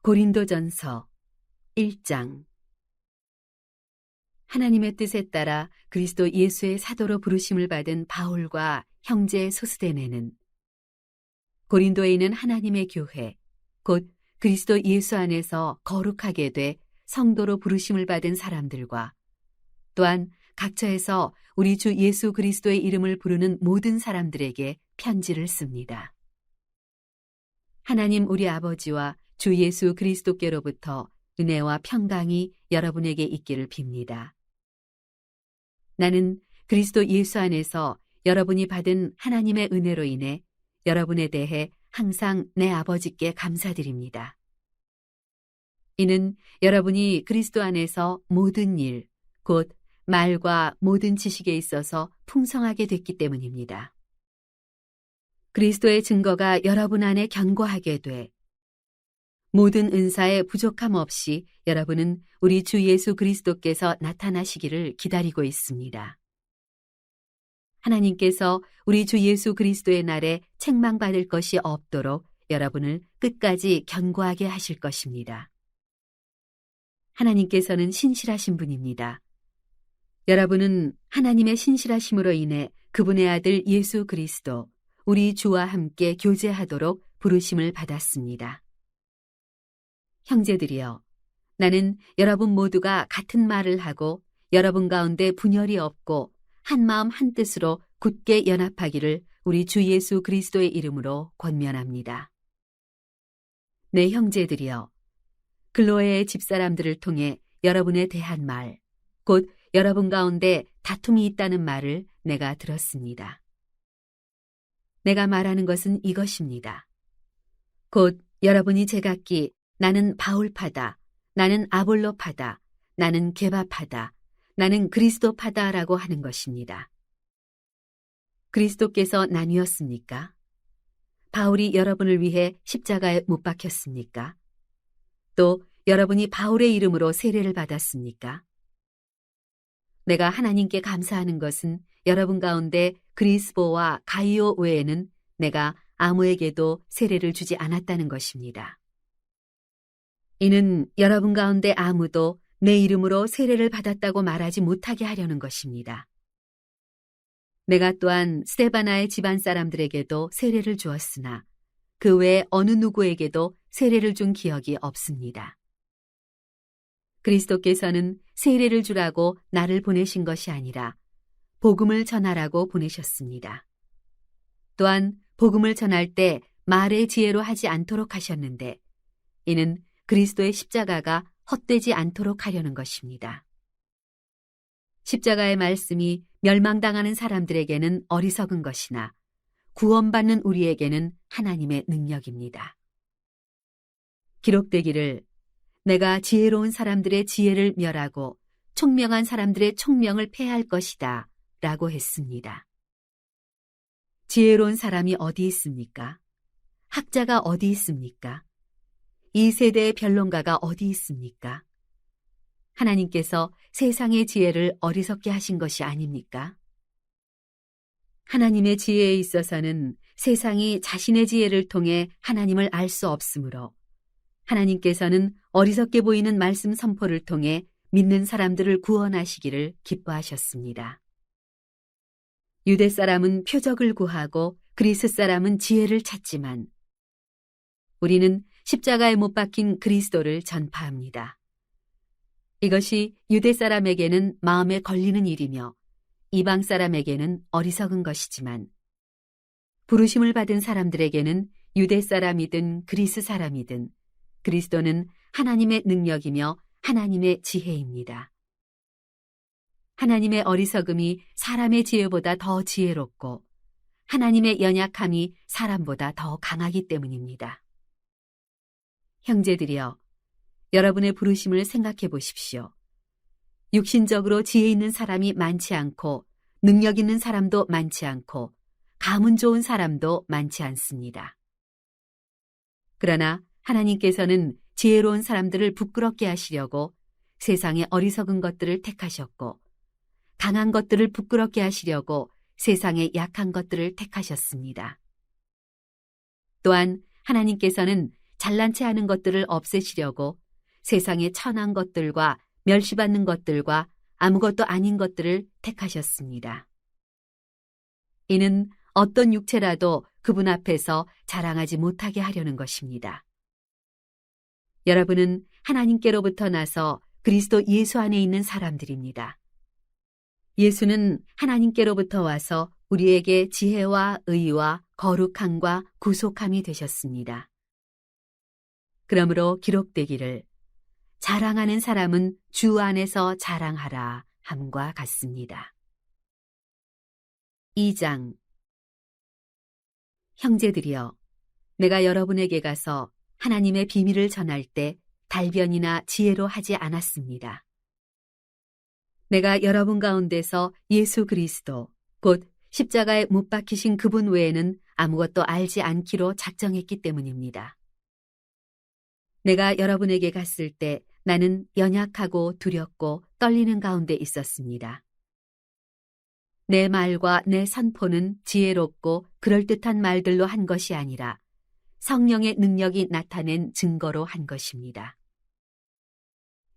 고린도전서 1장. 하나님의 뜻에 따라 그리스도 예수의 사도로 부르심을 받은 바울과 형제 소스데네는 고린도에 있는 하나님의 교회, 곧 그리스도 예수 안에서 거룩하게 돼 성도로 부르심을 받은 사람들과 또한 각처에서 우리 주 예수 그리스도의 이름을 부르는 모든 사람들에게 편지를 씁니다. 하나님 우리 아버지와 주 예수 그리스도께로부터 은혜와 평강이 여러분에게 있기를 빕니다. 나는 그리스도 예수 안에서 여러분이 받은 하나님의 은혜로 인해 여러분에 대해 항상 내 아버지께 감사드립니다. 이는 여러분이 그리스도 안에서 모든 일, 곧 말과 모든 지식에 있어서 풍성하게 됐기 때문입니다. 그리스도의 증거가 여러분 안에 견고하게 돼 모든 은사에 부족함 없이 여러분은 우리 주 예수 그리스도께서 나타나시기를 기다리고 있습니다. 하나님께서 우리 주 예수 그리스도의 날에 책망받을 것이 없도록 여러분을 끝까지 견고하게 하실 것입니다. 하나님께서는 신실하신 분입니다. 여러분은 하나님의 신실하심으로 인해 그분의 아들 예수 그리스도, 우리 주와 함께 교제하도록 부르심을 받았습니다. 형제들이여, 나는 여러분 모두가 같은 말을 하고 여러분 가운데 분열이 없고 한 마음 한 뜻으로 굳게 연합하기를 우리 주 예수 그리스도의 이름으로 권면합니다. 내 형제들이여, 글로에의 집사람들을 통해 여러분에 대한 말, 곧 여러분 가운데 다툼이 있다는 말을 내가 들었습니다. 내가 말하는 것은 이것입니다. 곧 여러분이 제각기 나는 바울파다, 나는 아볼로파다, 나는 게바파다, 나는 그리스도파다라고 하는 것입니다. 그리스도께서 나뉘었습니까? 바울이 여러분을 위해 십자가에 못 박혔습니까? 또 여러분이 바울의 이름으로 세례를 받았습니까? 내가 하나님께 감사하는 것은 여러분 가운데 그리스보와 가이오 외에는 내가 아무에게도 세례를 주지 않았다는 것입니다. 이는 여러분 가운데 아무도 내 이름으로 세례를 받았다고 말하지 못하게 하려는 것입니다. 내가 또한 스데바나의 집안 사람들에게도 세례를 주었으나 그 외에 어느 누구에게도 세례를 준 기억이 없습니다. 그리스도께서는 세례를 주라고 나를 보내신 것이 아니라 복음을 전하라고 보내셨습니다. 또한 복음을 전할 때 말의 지혜로 하지 않도록 하셨는데 이는 그리스도의 십자가가 헛되지 않도록 하려는 것입니다. 십자가의 말씀이 멸망당하는 사람들에게는 어리석은 것이나 구원받는 우리에게는 하나님의 능력입니다. 기록되기를 내가 지혜로운 사람들의 지혜를 멸하고 총명한 사람들의 총명을 패할 것이다 라고 했습니다. 지혜로운 사람이 어디 있습니까? 학자가 어디 있습니까? 이 세대의 변론가가 어디 있습니까? 하나님께서 세상의 지혜를 어리석게 하신 것이 아닙니까? 하나님의 지혜에 있어서는 세상이 자신의 지혜를 통해 하나님을 알 수 없으므로 하나님께서는 어리석게 보이는 말씀 선포를 통해 믿는 사람들을 구원하시기를 기뻐하셨습니다. 유대 사람은 표적을 구하고 그리스 사람은 지혜를 찾지만 우리는 십자가에 못 박힌 그리스도를 전파합니다. 이것이 유대 사람에게는 마음에 걸리는 일이며 이방 사람에게는 어리석은 것이지만 부르심을 받은 사람들에게는 유대 사람이든 그리스 사람이든 그리스도는 하나님의 능력이며 하나님의 지혜입니다. 하나님의 어리석음이 사람의 지혜보다 더 지혜롭고 하나님의 연약함이 사람보다 더 강하기 때문입니다. 형제들이여, 여러분의 부르심을 생각해 보십시오. 육신적으로 지혜 있는 사람이 많지 않고 능력 있는 사람도 많지 않고 가문 좋은 사람도 많지 않습니다. 그러나 하나님께서는 지혜로운 사람들을 부끄럽게 하시려고 세상의 어리석은 것들을 택하셨고 강한 것들을 부끄럽게 하시려고 세상의 약한 것들을 택하셨습니다. 또한 하나님께서는 잘난 체 하는 것들을 없애시려고 세상의 천한 것들과 멸시받는 것들과 아무것도 아닌 것들을 택하셨습니다. 이는 어떤 육체라도 그분 앞에서 자랑하지 못하게 하려는 것입니다. 여러분은 하나님께로부터 나서 그리스도 예수 안에 있는 사람들입니다. 예수는 하나님께로부터 와서 우리에게 지혜와 의와 거룩함과 구속함이 되셨습니다. 그러므로 기록되기를 자랑하는 사람은 주 안에서 자랑하라 함과 같습니다. 2장 형제들이여, 내가 여러분에게 가서 하나님의 비밀을 전할 때 달변이나 지혜로 하지 않았습니다. 내가 여러분 가운데서 예수 그리스도, 곧 십자가에 못 박히신 그분 외에는 아무것도 알지 않기로 작정했기 때문입니다. 내가 여러분에게 갔을 때 나는 연약하고 두렵고 떨리는 가운데 있었습니다. 내 말과 내 선포는 지혜롭고 그럴듯한 말들로 한 것이 아니라 성령의 능력이 나타낸 증거로 한 것입니다.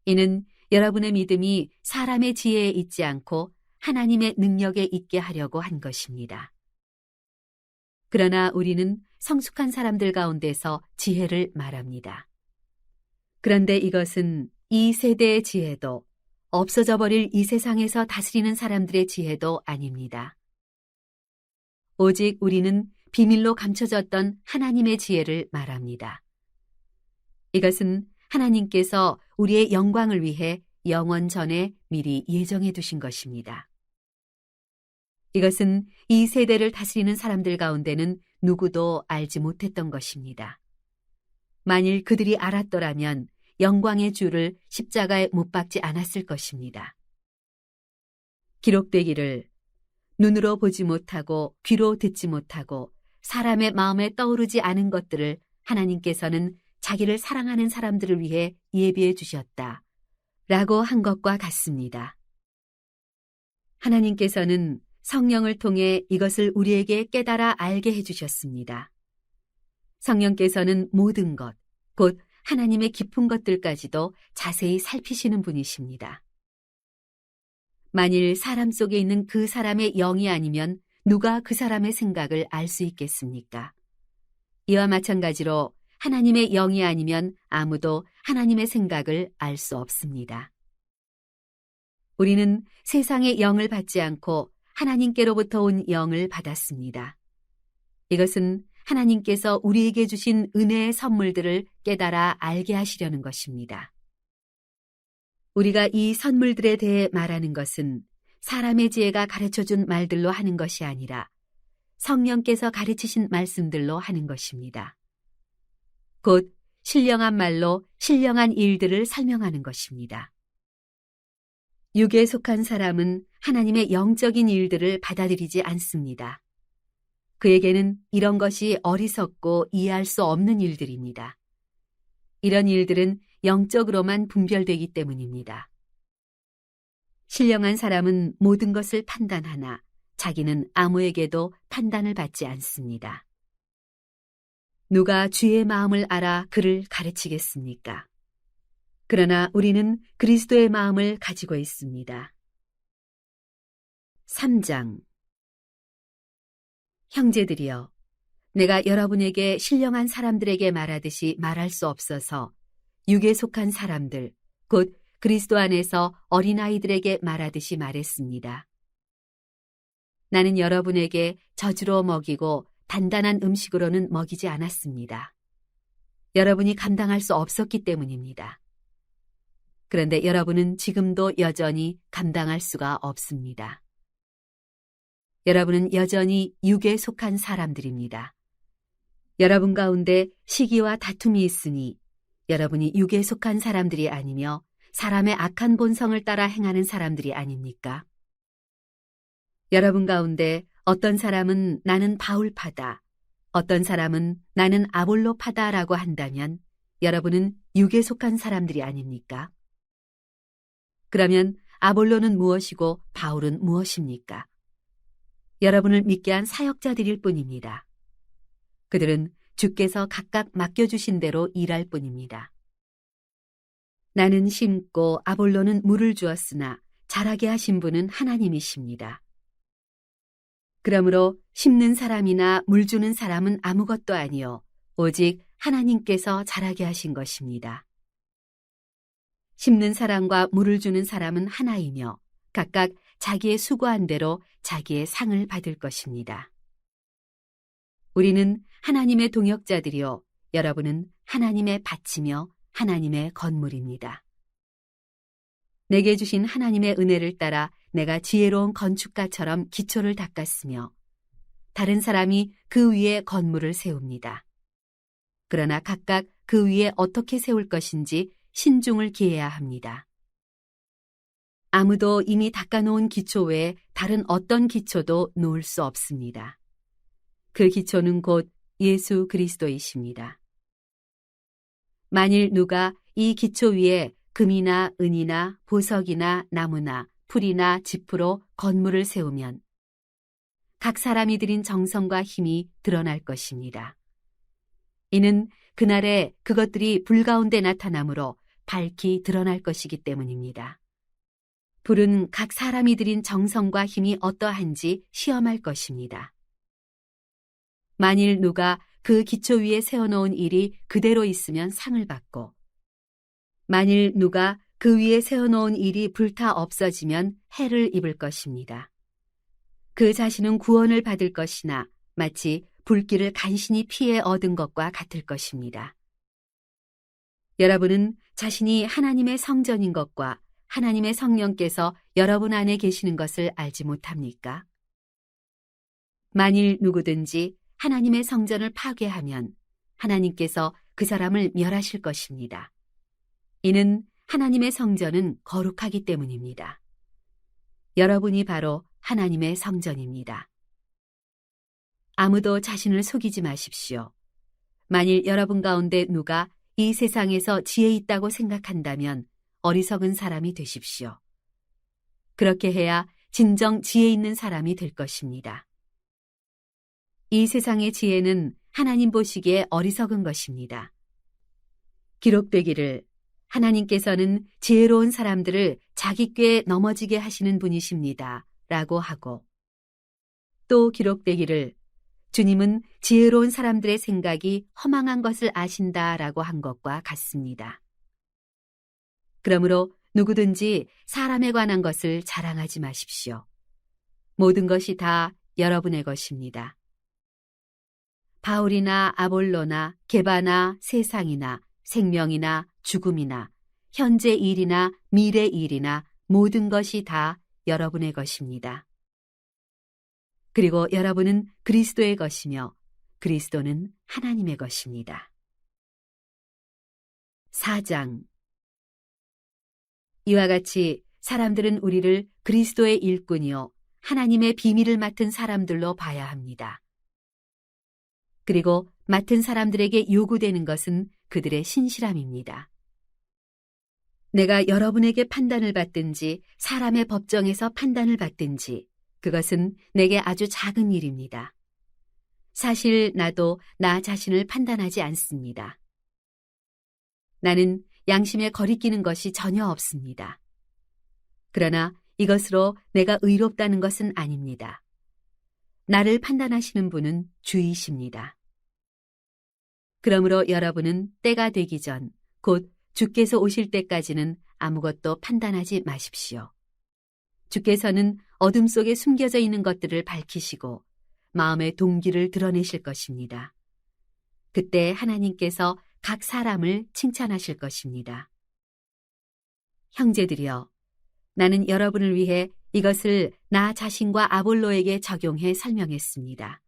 이는 여러분의 믿음이 사람의 지혜에 있지 않고 하나님의 능력에 있게 하려고 한 것입니다. 그러나 우리는 성숙한 사람들 가운데서 지혜를 말합니다. 그런데 이것은 이 세대의 지혜도 없어져 버릴 이 세상에서 다스리는 사람들의 지혜도 아닙니다. 오직 우리는 비밀로 감춰졌던 하나님의 지혜를 말합니다. 이것은 하나님께서 우리의 영광을 위해 영원 전에 미리 예정해 두신 것입니다. 이것은 이 세대를 다스리는 사람들 가운데는 누구도 알지 못했던 것입니다. 만일 그들이 알았더라면 영광의 주를 십자가에 못 박지 않았을 것입니다. 기록되기를 눈으로 보지 못하고 귀로 듣지 못하고 사람의 마음에 떠오르지 않은 것들을 하나님께서는 자기를 사랑하는 사람들을 위해 예비해 주셨다 라고 한 것과 같습니다. 하나님께서는 성령을 통해 이것을 우리에게 깨달아 알게 해주셨습니다. 성령께서는 모든 것, 곧 하나님의 깊은 것들까지도 자세히 살피시는 분이십니다. 만일 사람 속에 있는 그 사람의 영이 아니면 누가 그 사람의 생각을 알 수 있겠습니까? 이와 마찬가지로 하나님의 영이 아니면 아무도 하나님의 생각을 알 수 없습니다. 우리는 세상의 영을 받지 않고 하나님께로부터 온 영을 받았습니다. 이것은 하나님께서 우리에게 주신 은혜의 선물들을 깨달아 알게 하시려는 것입니다. 우리가 이 선물들에 대해 말하는 것은 사람의 지혜가 가르쳐준 말들로 하는 것이 아니라 성령께서 가르치신 말씀들로 하는 것입니다. 곧 신령한 말로 신령한 일들을 설명하는 것입니다. 육에 속한 사람은 하나님의 영적인 일들을 받아들이지 않습니다. 그에게는 이런 것이 어리석고 이해할 수 없는 일들입니다. 이런 일들은 영적으로만 분별되기 때문입니다. 신령한 사람은 모든 것을 판단하나 자기는 아무에게도 판단을 받지 않습니다. 누가 주의 마음을 알아 그를 가르치겠습니까? 그러나 우리는 그리스도의 마음을 가지고 있습니다. 3장 형제들이여, 내가 여러분에게 신령한 사람들에게 말하듯이 말할 수 없어서 육에 속한 사람들, 곧 그리스도 안에서 어린아이들에게 말하듯이 말했습니다. 나는 여러분에게 젖으로 먹이고 단단한 음식으로는 먹이지 않았습니다. 여러분이 감당할 수 없었기 때문입니다. 그런데 여러분은 지금도 여전히 감당할 수가 없습니다. 여러분은 여전히 육에 속한 사람들입니다. 여러분 가운데 시기와 다툼이 있으니 여러분이 육에 속한 사람들이 아니며 사람의 악한 본성을 따라 행하는 사람들이 아닙니까? 여러분 가운데 어떤 사람은 나는 바울파다, 어떤 사람은 나는 아볼로파다라고 한다면 여러분은 육에 속한 사람들이 아닙니까? 그러면 아볼로는 무엇이고 바울은 무엇입니까? 여러분을 믿게 한 사역자들일 뿐입니다. 그들은 주께서 각각 맡겨주신 대로 일할 뿐입니다. 나는 심고 아볼로는 물을 주었으나 자라게 하신 분은 하나님이십니다. 그러므로 심는 사람이나 물 주는 사람은 아무것도 아니요 오직 하나님께서 자라게 하신 것입니다. 심는 사람과 물을 주는 사람은 하나이며 각각 자기의 수고한 대로 자기의 상을 받을 것입니다. 우리는 하나님의 동역자들이요 여러분은 하나님의 밭이며 하나님의 건물입니다. 내게 주신 하나님의 은혜를 따라 내가 지혜로운 건축가처럼 기초를 닦았으며 다른 사람이 그 위에 건물을 세웁니다. 그러나 각각 그 위에 어떻게 세울 것인지 신중을 기해야 합니다. 아무도 이미 닦아놓은 기초 외에 다른 어떤 기초도 놓을 수 없습니다. 그 기초는 곧 예수 그리스도이십니다. 만일 누가 이 기초 위에 금이나 은이나 보석이나 나무나 풀이나 짚으로 건물을 세우면 각 사람이 들인 정성과 힘이 드러날 것입니다. 이는 그날에 그것들이 불 가운데 나타나므로 밝히 드러날 것이기 때문입니다. 불은 각 사람이 들인 정성과 힘이 어떠한지 시험할 것입니다. 만일 누가 그 기초 위에 세워놓은 일이 그대로 있으면 상을 받고 만일 누가 그 위에 세워놓은 일이 불타 없어지면 해를 입을 것입니다. 그 자신은 구원을 받을 것이나 마치 불길을 간신히 피해 얻은 것과 같을 것입니다. 여러분은 자신이 하나님의 성전인 것과 하나님의 성령께서 여러분 안에 계시는 것을 알지 못합니까? 만일 누구든지 하나님의 성전을 파괴하면 하나님께서 그 사람을 멸하실 것입니다. 이는 하나님의 성전은 거룩하기 때문입니다. 여러분이 바로 하나님의 성전입니다. 아무도 자신을 속이지 마십시오. 만일 여러분 가운데 누가 이 세상에서 지혜 있다고 생각한다면 어리석은 사람이 되십시오. 그렇게 해야 진정 지혜 있는 사람이 될 것입니다. 이 세상의 지혜는 하나님 보시기에 어리석은 것입니다. 기록되기를 하나님께서는 지혜로운 사람들을 자기 꾀에 넘어지게 하시는 분이십니다. 라고 하고 또 기록되기를 주님은 지혜로운 사람들의 생각이 허망한 것을 아신다 라고 한 것과 같습니다. 그러므로 누구든지 사람에 관한 것을 자랑하지 마십시오. 모든 것이 다 여러분의 것입니다. 바울이나 아볼로나 게바나 세상이나 생명이나 죽음이나 현재 일이나 미래 일이나 모든 것이 다 여러분의 것입니다. 그리고 여러분은 그리스도의 것이며 그리스도는 하나님의 것입니다. 4장 이와 같이 사람들은 우리를 그리스도의 일꾼이요 하나님의 비밀을 맡은 사람들로 봐야 합니다. 그리고 맡은 사람들에게 요구되는 것은 그들의 신실함입니다. 내가 여러분에게 판단을 받든지 사람의 법정에서 판단을 받든지 그것은 내게 아주 작은 일입니다. 사실 나도 나 자신을 판단하지 않습니다. 나는 양심에 거리끼는 것이 전혀 없습니다. 그러나 이것으로 내가 의롭다는 것은 아닙니다. 나를 판단하시는 분은 주이십니다. 그러므로 여러분은 때가 되기 전, 곧 주께서 오실 때까지는 아무것도 판단하지 마십시오. 주께서는 어둠 속에 숨겨져 있는 것들을 밝히시고 마음의 동기를 드러내실 것입니다. 그때 하나님께서 각 사람을 칭찬하실 것입니다. 형제들이여, 나는 여러분을 위해 이것을 나 자신과 아볼로에게 적용해 설명했습니다.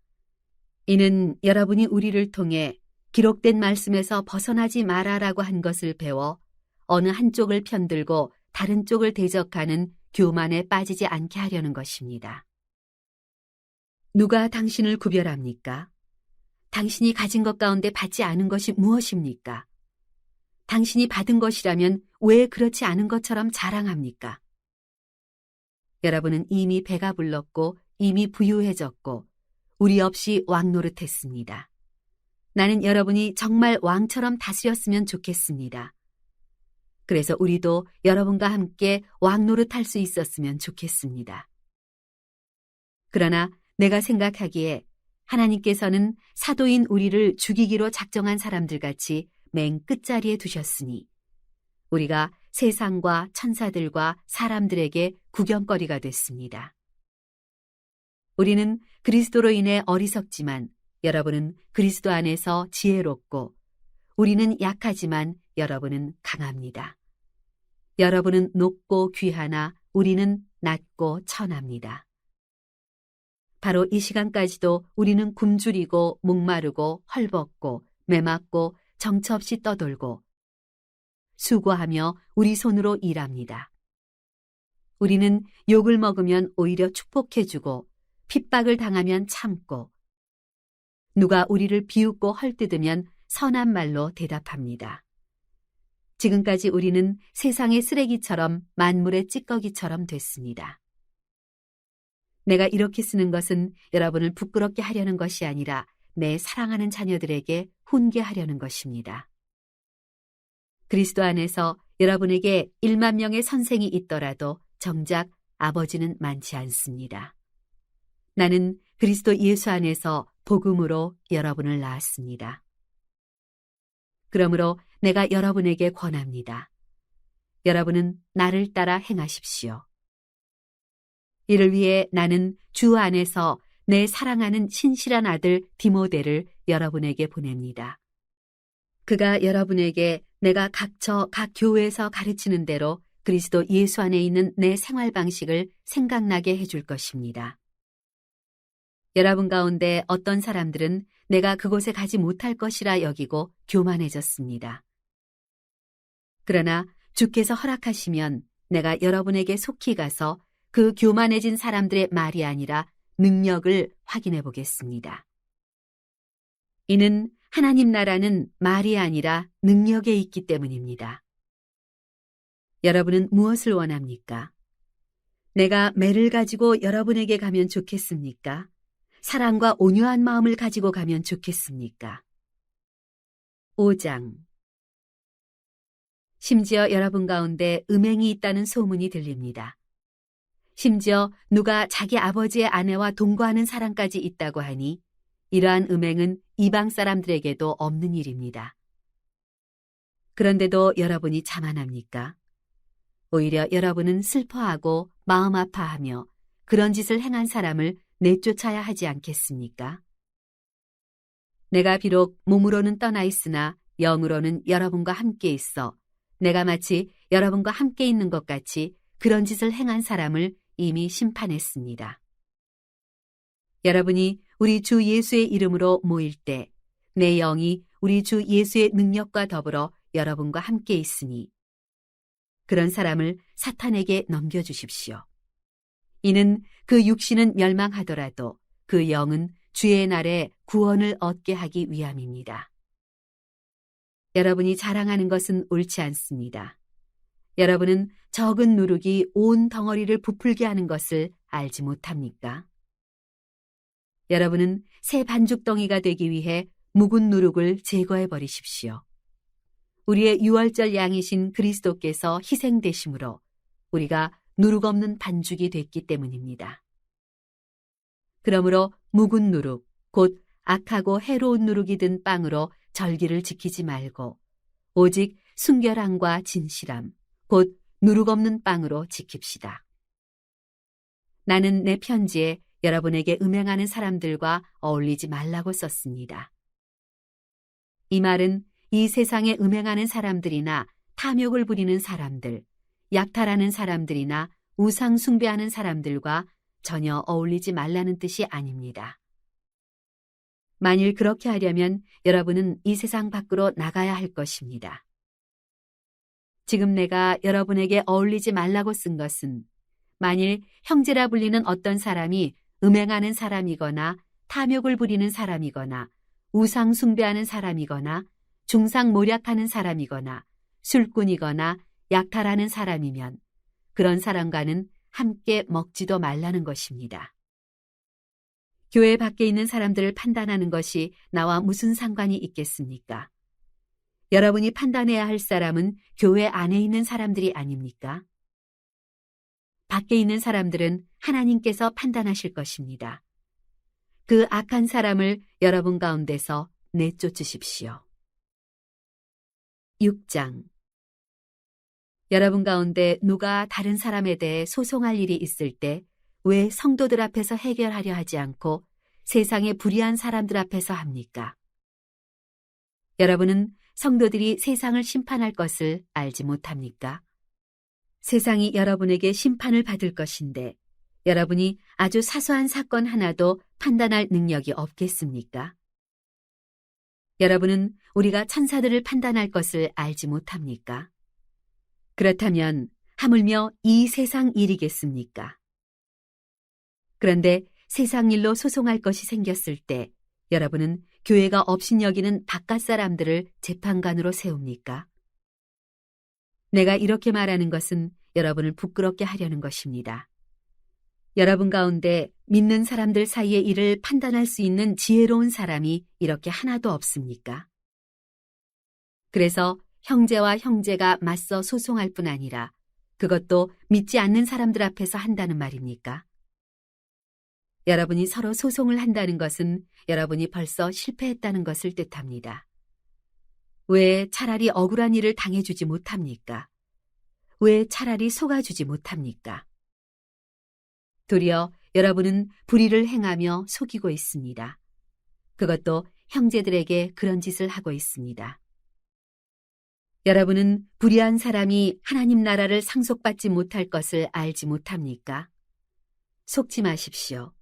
이는 여러분이 우리를 통해 기록된 말씀에서 벗어나지 마라라고 한 것을 배워 어느 한쪽을 편들고 다른 쪽을 대적하는 교만에 빠지지 않게 하려는 것입니다. 누가 당신을 구별합니까? 당신이 가진 것 가운데 받지 않은 것이 무엇입니까? 당신이 받은 것이라면 왜 그렇지 않은 것처럼 자랑합니까? 여러분은 이미 배가 불렀고 이미 부유해졌고 우리 없이 왕노릇했습니다. 나는 여러분이 정말 왕처럼 다스렸으면 좋겠습니다. 그래서 우리도 여러분과 함께 왕 노릇할 수 있었으면 좋겠습니다. 그러나 내가 생각하기에 하나님께서는 사도인 우리를 죽이기로 작정한 사람들 같이 맨 끝자리에 두셨으니 우리가 세상과 천사들과 사람들에게 구경거리가 됐습니다. 우리는 그리스도로 인해 어리석지만 여러분은 그리스도 안에서 지혜롭고 우리는 약하지만 여러분은 강합니다. 여러분은 높고 귀하나 우리는 낮고 천합니다. 바로 이 시간까지도 우리는 굶주리고 목마르고 헐벗고 매맞고 정처 없이 떠돌고 수고하며 우리 손으로 일합니다. 우리는 욕을 먹으면 오히려 축복해주고 핍박을 당하면 참고 누가 우리를 비웃고 헐뜯으면 선한 말로 대답합니다. 지금까지 우리는 세상의 쓰레기처럼 만물의 찌꺼기처럼 됐습니다. 내가 이렇게 쓰는 것은 여러분을 부끄럽게 하려는 것이 아니라 내 사랑하는 자녀들에게 훈계하려는 것입니다. 그리스도 안에서 여러분에게 1만 명의 선생이 있더라도 정작 아버지는 많지 않습니다. 나는 그리스도 예수 안에서 복음으로 여러분을 낳았습니다. 그러므로 내가 여러분에게 권합니다. 여러분은 나를 따라 행하십시오. 이를 위해 나는 주 안에서 내 사랑하는 신실한 아들 디모데를 여러분에게 보냅니다. 그가 여러분에게 내가 각처 각 교회에서 가르치는 대로 그리스도 예수 안에 있는 내 생활 방식을 생각나게 해줄 것입니다. 여러분 가운데 어떤 사람들은 내가 그곳에 가지 못할 것이라 여기고 교만해졌습니다. 그러나 주께서 허락하시면 내가 여러분에게 속히 가서 그 교만해진 사람들의 말이 아니라 능력을 확인해 보겠습니다. 이는 하나님 나라는 말이 아니라 능력에 있기 때문입니다. 여러분은 무엇을 원합니까? 내가 매를 가지고 여러분에게 가면 좋겠습니까? 사랑과 온유한 마음을 가지고 가면 좋겠습니까? 5장. 심지어 여러분 가운데 음행이 있다는 소문이 들립니다. 심지어 누가 자기 아버지의 아내와 동거하는 사람까지 있다고 하니 이러한 음행은 이방 사람들에게도 없는 일입니다. 그런데도 여러분이 자만합니까? 오히려 여러분은 슬퍼하고 마음 아파하며 그런 짓을 행한 사람을 내쫓아야 하지 않겠습니까? 내가 비록 몸으로는 떠나 있으나 영으로는 여러분과 함께 있어 내가 마치 여러분과 함께 있는 것 같이 그런 짓을 행한 사람을 이미 심판했습니다. 여러분이 우리 주 예수의 이름으로 모일 때 내 영이 우리 주 예수의 능력과 더불어 여러분과 함께 있으니 그런 사람을 사탄에게 넘겨주십시오. 이는 그 육신은 멸망하더라도 그 영은 주의 날에 구원을 얻게 하기 위함입니다. 여러분이 자랑하는 것은 옳지 않습니다. 여러분은 적은 누룩이 온 덩어리를 부풀게 하는 것을 알지 못합니까? 여러분은 새 반죽덩이가 되기 위해 묵은 누룩을 제거해 버리십시오. 우리의 유월절 양이신 그리스도께서 희생되심으로 우리가 누룩 없는 반죽이 됐기 때문입니다. 그러므로 묵은 누룩, 곧 악하고 해로운 누룩이 든 빵으로 절기를 지키지 말고 오직 순결함과 진실함, 곧 누룩 없는 빵으로 지킵시다. 나는 내 편지에 여러분에게 음행하는 사람들과 어울리지 말라고 썼습니다. 이 말은 이 세상에 음행하는 사람들이나 탐욕을 부리는 사람들, 약탈하는 사람들이나 우상 숭배하는 사람들과 전혀 어울리지 말라는 뜻이 아닙니다. 만일 그렇게 하려면 여러분은 이 세상 밖으로 나가야 할 것입니다. 지금 내가 여러분에게 어울리지 말라고 쓴 것은 만일 형제라 불리는 어떤 사람이 음행하는 사람이거나 탐욕을 부리는 사람이거나 우상 숭배하는 사람이거나 중상모략하는 사람이거나 술꾼이거나 약탈하는 사람이면 그런 사람과는 함께 먹지도 말라는 것입니다. 교회 밖에 있는 사람들을 판단하는 것이 나와 무슨 상관이 있겠습니까? 여러분이 판단해야 할 사람은 교회 안에 있는 사람들이 아닙니까? 밖에 있는 사람들은 하나님께서 판단하실 것입니다. 그 악한 사람을 여러분 가운데서 내쫓으십시오. 6장. 여러분 가운데 누가 다른 사람에 대해 소송할 일이 있을 때 왜 성도들 앞에서 해결하려 하지 않고 세상의 불의한 사람들 앞에서 합니까? 여러분은 성도들이 세상을 심판할 것을 알지 못합니까? 세상이 여러분에게 심판을 받을 것인데 여러분이 아주 사소한 사건 하나도 판단할 능력이 없겠습니까? 여러분은 우리가 천사들을 판단할 것을 알지 못합니까? 그렇다면 하물며 이 세상 일이겠습니까? 그런데 세상 일로 소송할 것이 생겼을 때 여러분은 교회가 업신여기는 바깥 사람들을 재판관으로 세웁니까? 내가 이렇게 말하는 것은 여러분을 부끄럽게 하려는 것입니다. 여러분 가운데 믿는 사람들 사이의 일을 판단할 수 있는 지혜로운 사람이 이렇게 하나도 없습니까? 그래서 형제와 형제가 맞서 소송할 뿐 아니라 그것도 믿지 않는 사람들 앞에서 한다는 말입니까? 여러분이 서로 소송을 한다는 것은 여러분이 벌써 실패했다는 것을 뜻합니다. 왜 차라리 억울한 일을 당해주지 못합니까? 왜 차라리 속아주지 못합니까? 도리어 여러분은 불의를 행하며 속이고 있습니다. 그것도 형제들에게 그런 짓을 하고 있습니다. 여러분은 불의한 사람이 하나님 나라를 상속받지 못할 것을 알지 못합니까? 속지 마십시오.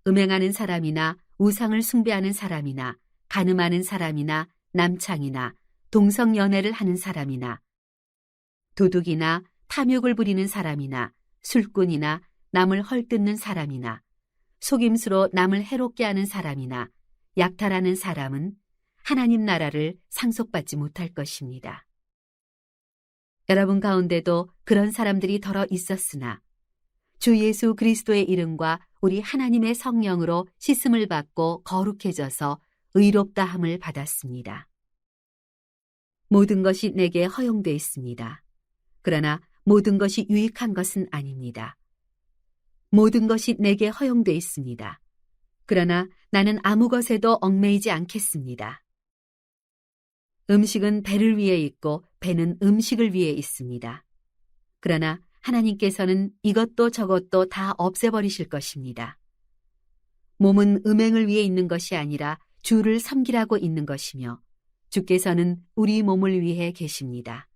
음행하는 사람이나 우상을 숭배하는 사람이나 간음하는 사람이나 남창이나 동성연애를 하는 사람이나 도둑이나 탐욕을 부리는 사람이나 술꾼이나 남을 헐뜯는 사람이나 속임수로 남을 해롭게 하는 사람이나 약탈하는 사람은 하나님 나라를 상속받지 못할 것입니다. 여러분 가운데도 그런 사람들이 더러 있었으나 주 예수 그리스도의 이름과 우리 하나님의 성령으로 씻음을 받고 거룩해져서 의롭다함을 받았습니다. 모든 것이 내게 허용돼 있습니다. 그러나 모든 것이 유익한 것은 아닙니다. 모든 것이 내게 허용돼 있습니다. 그러나 나는 아무 것에도 얽매이지 않겠습니다. 음식은 배를 위해 있고 배는 음식을 위해 있습니다. 그러나 하나님께서는 이것도 저것도 다 없애버리실 것입니다. 몸은 음행을 위해 있는 것이 아니라 주를 섬기라고 있는 것이며 주께서는 우리 몸을 위해 계십니다.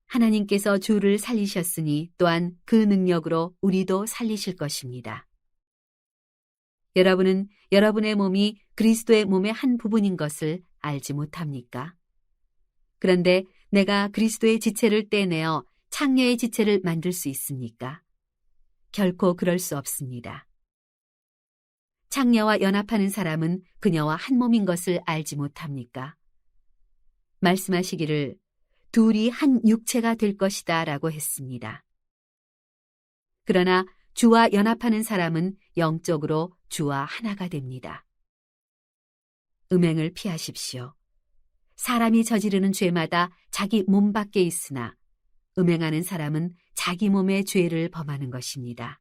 하나님께서 주를 살리셨으니 또한 그 능력으로 우리도 살리실 것입니다. 여러분은 여러분의 몸이 그리스도의 몸의 한 부분인 것을 알지 못합니까? 그런데 내가 그리스도의 지체를 떼내어 창녀의 지체를 만들 수 있습니까? 결코 그럴 수 없습니다. 창녀와 연합하는 사람은 그녀와 한 몸인 것을 알지 못합니까? 말씀하시기를 둘이 한 육체가 될 것이다 라고 했습니다. 그러나 주와 연합하는 사람은 영적으로 주와 하나가 됩니다. 음행을 피하십시오. 사람이 저지르는 죄마다 자기 몸 밖에 있으나 음행하는 사람은 자기 몸의 죄를 범하는 것입니다.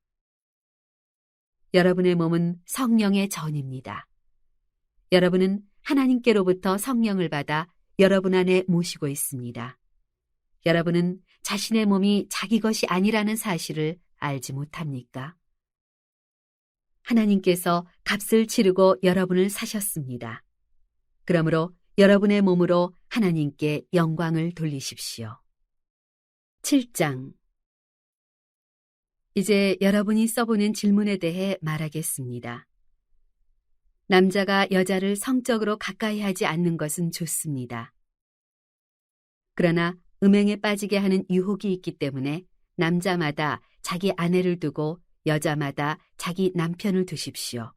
여러분의 몸은 성령의 전입니다. 여러분은 하나님께로부터 성령을 받아 여러분 안에 모시고 있습니다. 여러분은 자신의 몸이 자기 것이 아니라는 사실을 알지 못합니까? 하나님께서 값을 치르고 여러분을 사셨습니다. 그러므로 여러분의 몸으로 하나님께 영광을 돌리십시오. 7장. 이제 여러분이 써보는 질문에 대해 말하겠습니다. 남자가 여자를 성적으로 가까이 하지 않는 것은 좋습니다. 그러나 음행에 빠지게 하는 유혹이 있기 때문에 남자마다 자기 아내를 두고 여자마다 자기 남편을 두십시오.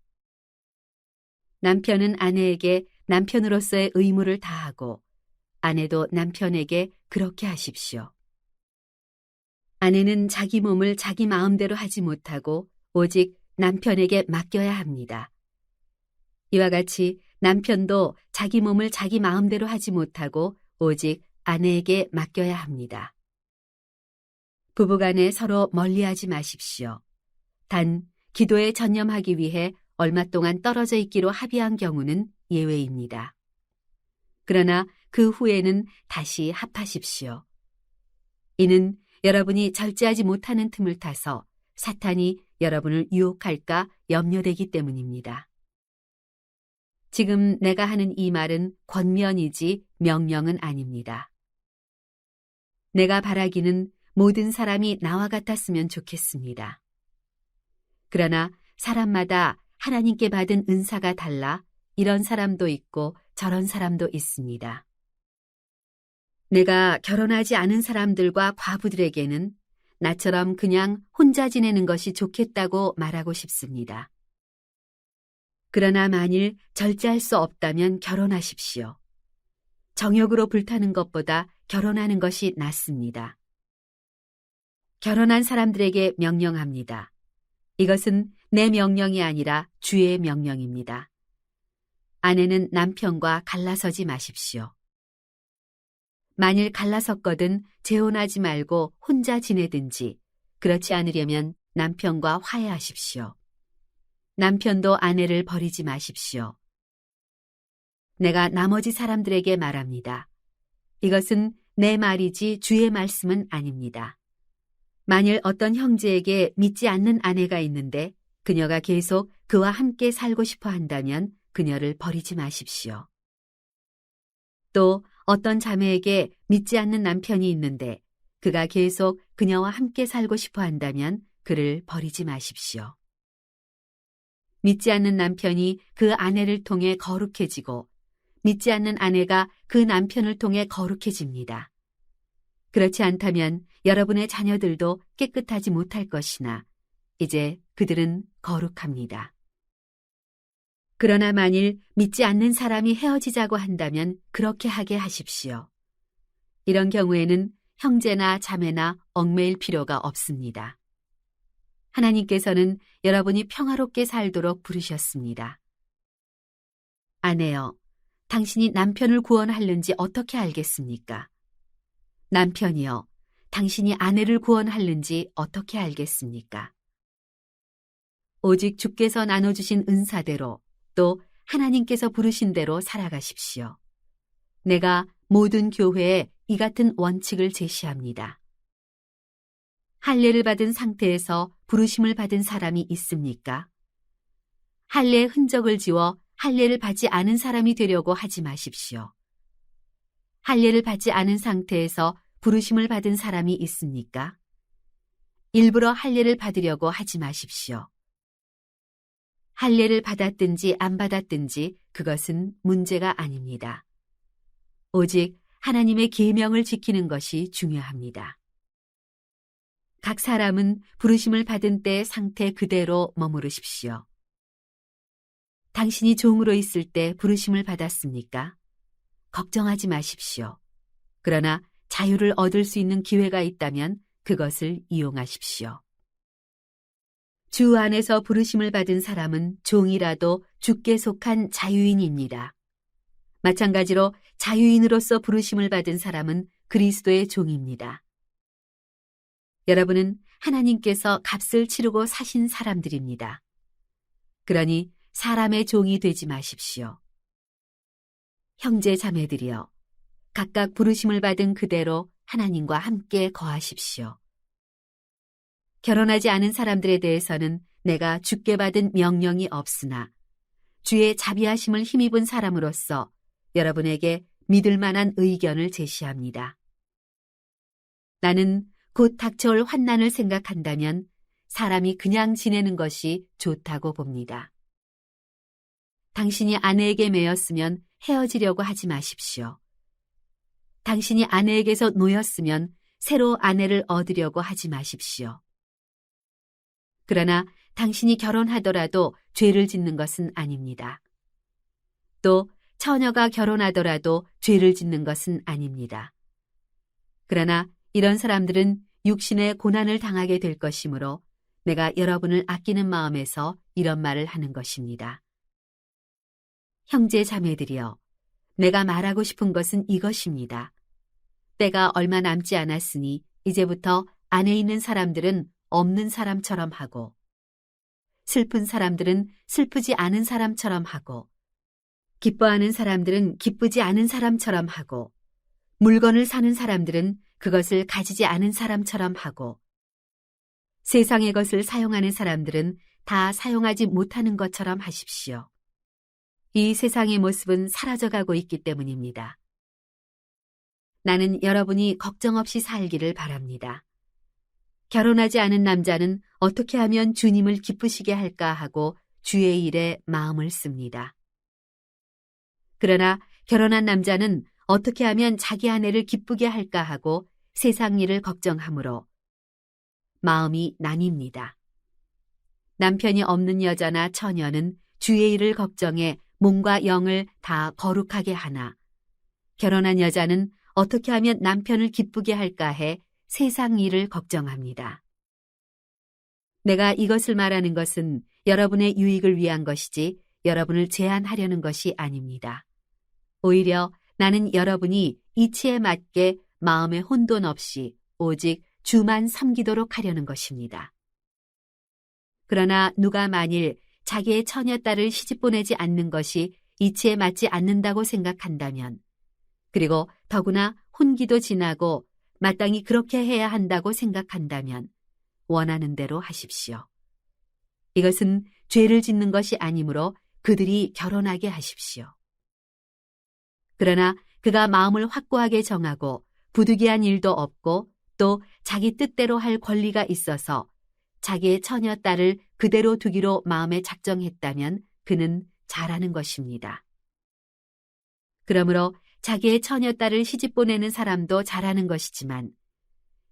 남편은 아내에게 남편으로서의 의무를 다하고 아내도 남편에게 그렇게 하십시오. 아내는 자기 몸을 자기 마음대로 하지 못하고 오직 남편에게 맡겨야 합니다. 이와 같이 남편도 자기 몸을 자기 마음대로 하지 못하고 오직 아내에게 맡겨야 합니다. 부부간에 서로 멀리하지 마십시오. 단 기도에 전념하기 위해 얼마 동안 떨어져 있기로 합의한 경우는 예외입니다. 그러나 그 후에는 다시 합하십시오. 이는 여러분이 절제하지 못하는 틈을 타서 사탄이 여러분을 유혹할까 염려되기 때문입니다. 지금 내가 하는 이 말은 권면이지 명령은 아닙니다. 내가 바라기는 모든 사람이 나와 같았으면 좋겠습니다. 그러나 사람마다 하나님께 받은 은사가 달라 이런 사람도 있고 저런 사람도 있습니다. 내가 결혼하지 않은 사람들과 과부들에게는 나처럼 그냥 혼자 지내는 것이 좋겠다고 말하고 싶습니다. 그러나 만일 절제할 수 없다면 결혼하십시오. 정욕으로 불타는 것보다 결혼하는 것이 낫습니다. 결혼한 사람들에게 명령합니다. 이것은 내 명령이 아니라 주의 명령입니다. 아내는 남편과 갈라서지 마십시오. 만일 갈라섰거든 재혼하지 말고 혼자 지내든지 그렇지 않으려면 남편과 화해하십시오. 남편도 아내를 버리지 마십시오. 내가 나머지 사람들에게 말합니다. 이것은 내 말이지 주의 말씀은 아닙니다. 만일 어떤 형제에게 믿지 않는 아내가 있는데 그녀가 계속 그와 함께 살고 싶어 한다면 그녀를 버리지 마십시오. 또 어떤 자매에게 믿지 않는 남편이 있는데 그가 계속 그녀와 함께 살고 싶어 한다면 그를 버리지 마십시오. 믿지 않는 남편이 그 아내를 통해 거룩해지고 믿지 않는 아내가 그 남편을 통해 거룩해집니다. 그렇지 않다면 여러분의 자녀들도 깨끗하지 못할 것이나 이제 그들은 거룩합니다. 그러나 만일 믿지 않는 사람이 헤어지자고 한다면 그렇게 하게 하십시오. 이런 경우에는 형제나 자매나 얽매일 필요가 없습니다. 하나님께서는 여러분이 평화롭게 살도록 부르셨습니다. 아내여, 당신이 남편을 구원하려는지 어떻게 알겠습니까? 남편이여, 당신이 아내를 구원하려는지 어떻게 알겠습니까? 오직 주께서 나눠주신 은사대로 또 하나님께서 부르신 대로 살아가십시오. 내가 모든 교회에 이 같은 원칙을 제시합니다. 할례를 받은 상태에서 부르심을 받은 사람이 있습니까? 할례의 흔적을 지워 할례를 받지 않은 사람이 되려고 하지 마십시오. 할례를 받지 않은 상태에서 부르심을 받은 사람이 있습니까? 일부러 할례를 받으려고 하지 마십시오. 할례를 받았든지 안 받았든지 그것은 문제가 아닙니다. 오직 하나님의 계명을 지키는 것이 중요합니다. 각 사람은 부르심을 받은 때의 상태 그대로 머무르십시오. 당신이 종으로 있을 때 부르심을 받았습니까? 걱정하지 마십시오. 그러나 자유를 얻을 수 있는 기회가 있다면 그것을 이용하십시오. 주 안에서 부르심을 받은 사람은 종이라도 주께 속한 자유인입니다. 마찬가지로 자유인으로서 부르심을 받은 사람은 그리스도의 종입니다. 여러분은 하나님께서 값을 치르고 사신 사람들입니다. 그러니 사람의 종이 되지 마십시오. 형제 자매들이여, 각각 부르심을 받은 그대로 하나님과 함께 거하십시오. 결혼하지 않은 사람들에 대해서는 내가 주께 받은 명령이 없으나 주의 자비하심을 힘입은 사람으로서 여러분에게 믿을 만한 의견을 제시합니다. 나는 곧 닥쳐올 환난을 생각한다면 사람이 그냥 지내는 것이 좋다고 봅니다. 당신이 아내에게 매였으면 헤어지려고 하지 마십시오. 당신이 아내에게서 놓였으면 새로 아내를 얻으려고 하지 마십시오. 그러나 당신이 결혼하더라도 죄를 짓는 것은 아닙니다. 또 처녀가 결혼하더라도 죄를 짓는 것은 아닙니다. 그러나 이런 사람들은 육신의 고난을 당하게 될 것이므로 내가 여러분을 아끼는 마음에서 이런 말을 하는 것입니다. 형제 자매들이여, 내가 말하고 싶은 것은 이것입니다. 때가 얼마 남지 않았으니 이제부터 안에 있는 사람들은 없는 사람처럼 하고, 슬픈 사람들은 슬프지 않은 사람처럼 하고, 기뻐하는 사람들은 기쁘지 않은 사람처럼 하고, 물건을 사는 사람들은 그것을 가지지 않은 사람처럼 하고, 세상의 것을 사용하는 사람들은 다 사용하지 못하는 것처럼 하십시오. 이 세상의 모습은 사라져가고 있기 때문입니다. 나는 여러분이 걱정 없이 살기를 바랍니다. 결혼하지 않은 남자는 어떻게 하면 주님을 기쁘시게 할까 하고 주의 일에 마음을 씁니다. 그러나 결혼한 남자는 어떻게 하면 자기 아내를 기쁘게 할까 하고 세상 일을 걱정하므로 마음이 나뉩니다. 남편이 없는 여자나 처녀는 주의 일을 걱정해 몸과 영을 다 거룩하게 하나, 결혼한 여자는 어떻게 하면 남편을 기쁘게 할까 해 세상 일을 걱정합니다. 내가 이것을 말하는 것은 여러분의 유익을 위한 것이지 여러분을 제한하려는 것이 아닙니다. 오히려 나는 여러분이 이치에 맞게 마음의 혼돈 없이 오직 주만 섬기도록 하려는 것입니다. 그러나 누가 만일 자기의 처녀딸을 시집보내지 않는 것이 이치에 맞지 않는다고 생각한다면, 그리고 더구나 혼기도 지나고 마땅히 그렇게 해야 한다고 생각한다면 원하는 대로 하십시오. 이것은 죄를 짓는 것이 아니므로 그들이 결혼하게 하십시오. 그러나 그가 마음을 확고하게 정하고 부득이한 일도 없고 또 자기 뜻대로 할 권리가 있어서 자기의 처녀 딸을 그대로 두기로 마음에 작정했다면 그는 잘하는 것입니다. 그러므로 자기의 처녀 딸을 시집 보내는 사람도 잘하는 것이지만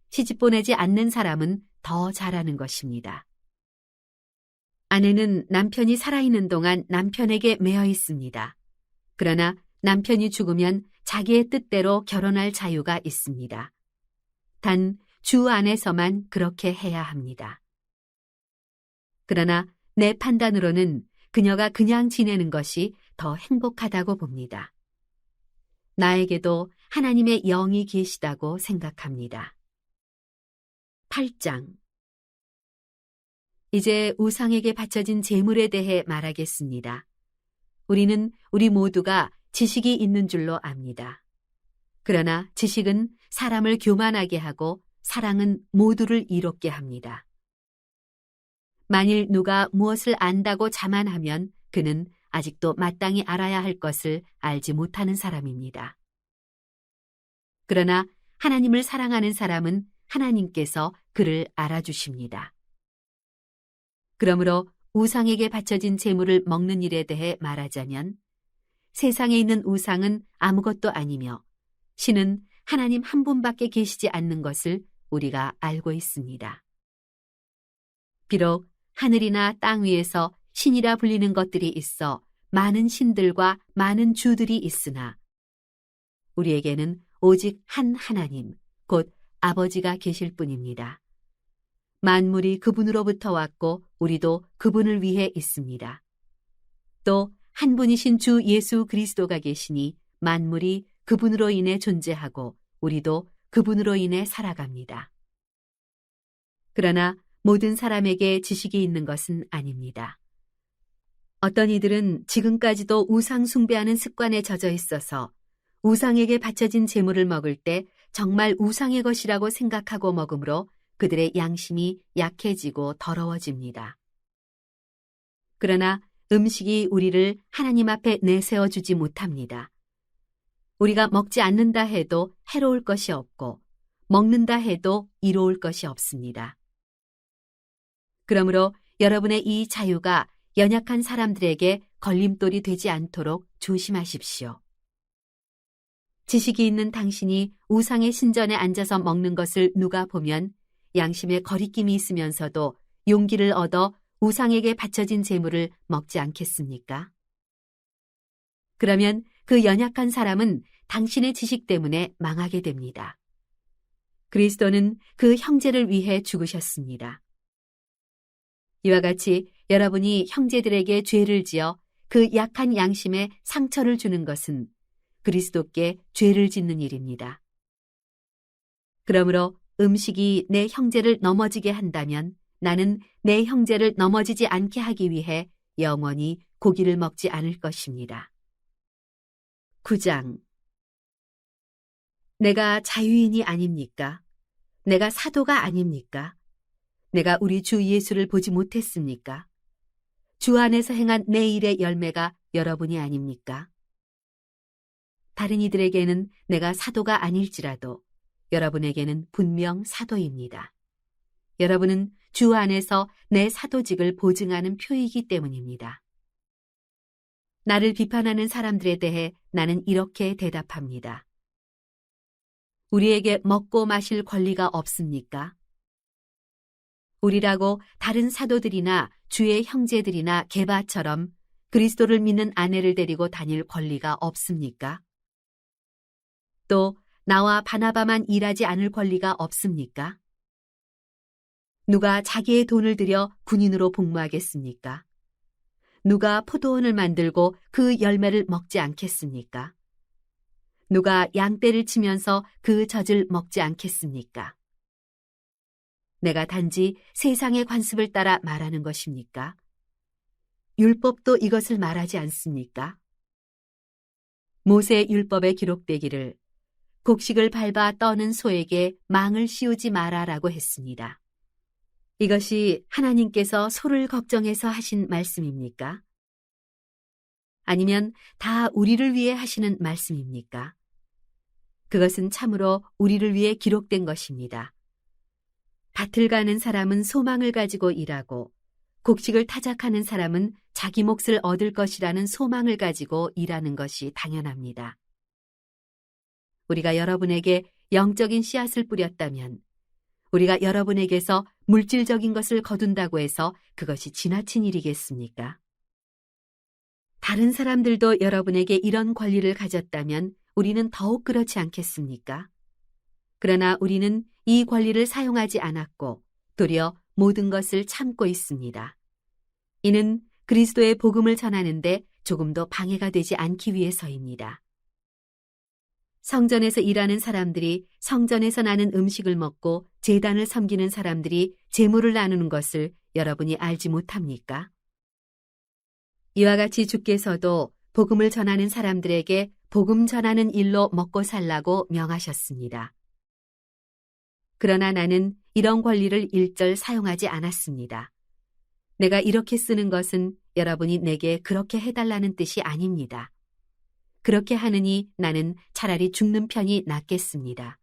시집 보내지 않는 사람은 더 잘하는 것입니다. 아내는 남편이 살아있는 동안 남편에게 매여 있습니다. 그러나 남편이 죽으면 자기의 뜻대로 결혼할 자유가 있습니다. 단 주 안에서만 그렇게 해야 합니다. 그러나 내 판단으로는 그녀가 그냥 지내는 것이 더 행복하다고 봅니다. 나에게도 하나님의 영이 계시다고 생각합니다. 8장. 이제 우상에게 바쳐진 제물에 대해 말하겠습니다. 우리는 우리 모두가 지식이 있는 줄로 압니다. 그러나 지식은 사람을 교만하게 하고 사랑은 모두를 이롭게 합니다. 만일 누가 무엇을 안다고 자만하면 그는 아직도 마땅히 알아야 할 것을 알지 못하는 사람입니다. 그러나 하나님을 사랑하는 사람은 하나님께서 그를 알아주십니다. 그러므로 우상에게 바쳐진 제물을 먹는 일에 대해 말하자면 세상에 있는 우상은 아무것도 아니며 신은 하나님 한 분밖에 계시지 않는 것을 우리가 알고 있습니다. 비록 하늘이나 땅 위에서 신이라 불리는 것들이 있어 많은 신들과 많은 주들이 있으나 우리에게는 오직 한 하나님, 곧 아버지가 계실 뿐입니다. 만물이 그분으로부터 왔고 우리도 그분을 위해 있습니다. 또 한 분이신 주 예수 그리스도가 계시니 만물이 그분으로 인해 존재하고 우리도 그분으로 인해 살아갑니다. 그러나 모든 사람에게 지식이 있는 것은 아닙니다. 어떤 이들은 지금까지도 우상 숭배하는 습관에 젖어 있어서 우상에게 바쳐진 제물을 먹을 때 정말 우상의 것이라고 생각하고 먹으므로 그들의 양심이 약해지고 더러워집니다. 그러나 음식이 우리를 하나님 앞에 내세워주지 못합니다. 우리가 먹지 않는다 해도 해로울 것이 없고 먹는다 해도 이로울 것이 없습니다. 그러므로 여러분의 이 자유가 연약한 사람들에게 걸림돌이 되지 않도록 조심하십시오. 지식이 있는 당신이 우상의 신전에 앉아서 먹는 것을 누가 보면 양심에 거리낌이 있으면서도 용기를 얻어 우상에게 바쳐진 제물을 먹지 않겠습니까? 그러면 그 연약한 사람은 당신의 지식 때문에 망하게 됩니다. 그리스도는 그 형제를 위해 죽으셨습니다. 이와 같이 여러분이 형제들에게 죄를 지어 그 약한 양심에 상처를 주는 것은 그리스도께 죄를 짓는 일입니다. 그러므로 음식이 내 형제를 넘어지게 한다면 나는 내 형제를 넘어지지 않게 하기 위해 영원히 고기를 먹지 않을 것입니다. 9장. 내가 자유인이 아닙니까? 내가 사도가 아닙니까? 내가 우리 주 예수를 보지 못했습니까? 주 안에서 행한 내 일의 열매가 여러분이 아닙니까? 다른 이들에게는 내가 사도가 아닐지라도 여러분에게는 분명 사도입니다. 여러분은 주 안에서 내 사도직을 보증하는 표이기 때문입니다. 나를 비판하는 사람들에 대해 나는 이렇게 대답합니다. 우리에게 먹고 마실 권리가 없습니까? 우리라고 다른 사도들이나 주의 형제들이나 게바처럼 그리스도를 믿는 아내를 데리고 다닐 권리가 없습니까? 또 나와 바나바만 일하지 않을 권리가 없습니까? 누가 자기의 돈을 들여 군인으로 복무하겠습니까? 누가 포도원을 만들고 그 열매를 먹지 않겠습니까? 누가 양떼를 치면서 그 젖을 먹지 않겠습니까? 내가 단지 세상의 관습을 따라 말하는 것입니까? 율법도 이것을 말하지 않습니까? 모세 율법에 기록되기를 곡식을 밟아 떠는 소에게 망을 씌우지 마라라고 했습니다. 이것이 하나님께서 소를 걱정해서 하신 말씀입니까? 아니면 다 우리를 위해 하시는 말씀입니까? 그것은 참으로 우리를 위해 기록된 것입니다. 밭을 가는 사람은 소망을 가지고 일하고 곡식을 타작하는 사람은 자기 몫을 얻을 것이라는 소망을 가지고 일하는 것이 당연합니다. 우리가 여러분에게 영적인 씨앗을 뿌렸다면 우리가 여러분에게서 물질적인 것을 거둔다고 해서 그것이 지나친 일이겠습니까? 다른 사람들도 여러분에게 이런 권리를 가졌다면 우리는 더욱 그렇지 않겠습니까? 그러나 우리는 이 권리를 사용하지 않았고 도리어 모든 것을 참고 있습니다. 이는 그리스도의 복음을 전하는데 조금도 방해가 되지 않기 위해서입니다. 성전에서 일하는 사람들이 성전에서 나는 음식을 먹고 제단을 섬기는 사람들이 제물을 나누는 것을 여러분이 알지 못합니까? 이와 같이 주께서도 복음을 전하는 사람들에게 복음 전하는 일로 먹고 살라고 명하셨습니다. 그러나 나는 이런 권리를 일절 사용하지 않았습니다. 내가 이렇게 쓰는 것은 여러분이 내게 그렇게 해달라는 뜻이 아닙니다. 그렇게 하느니 나는 차라리 죽는 편이 낫겠습니다.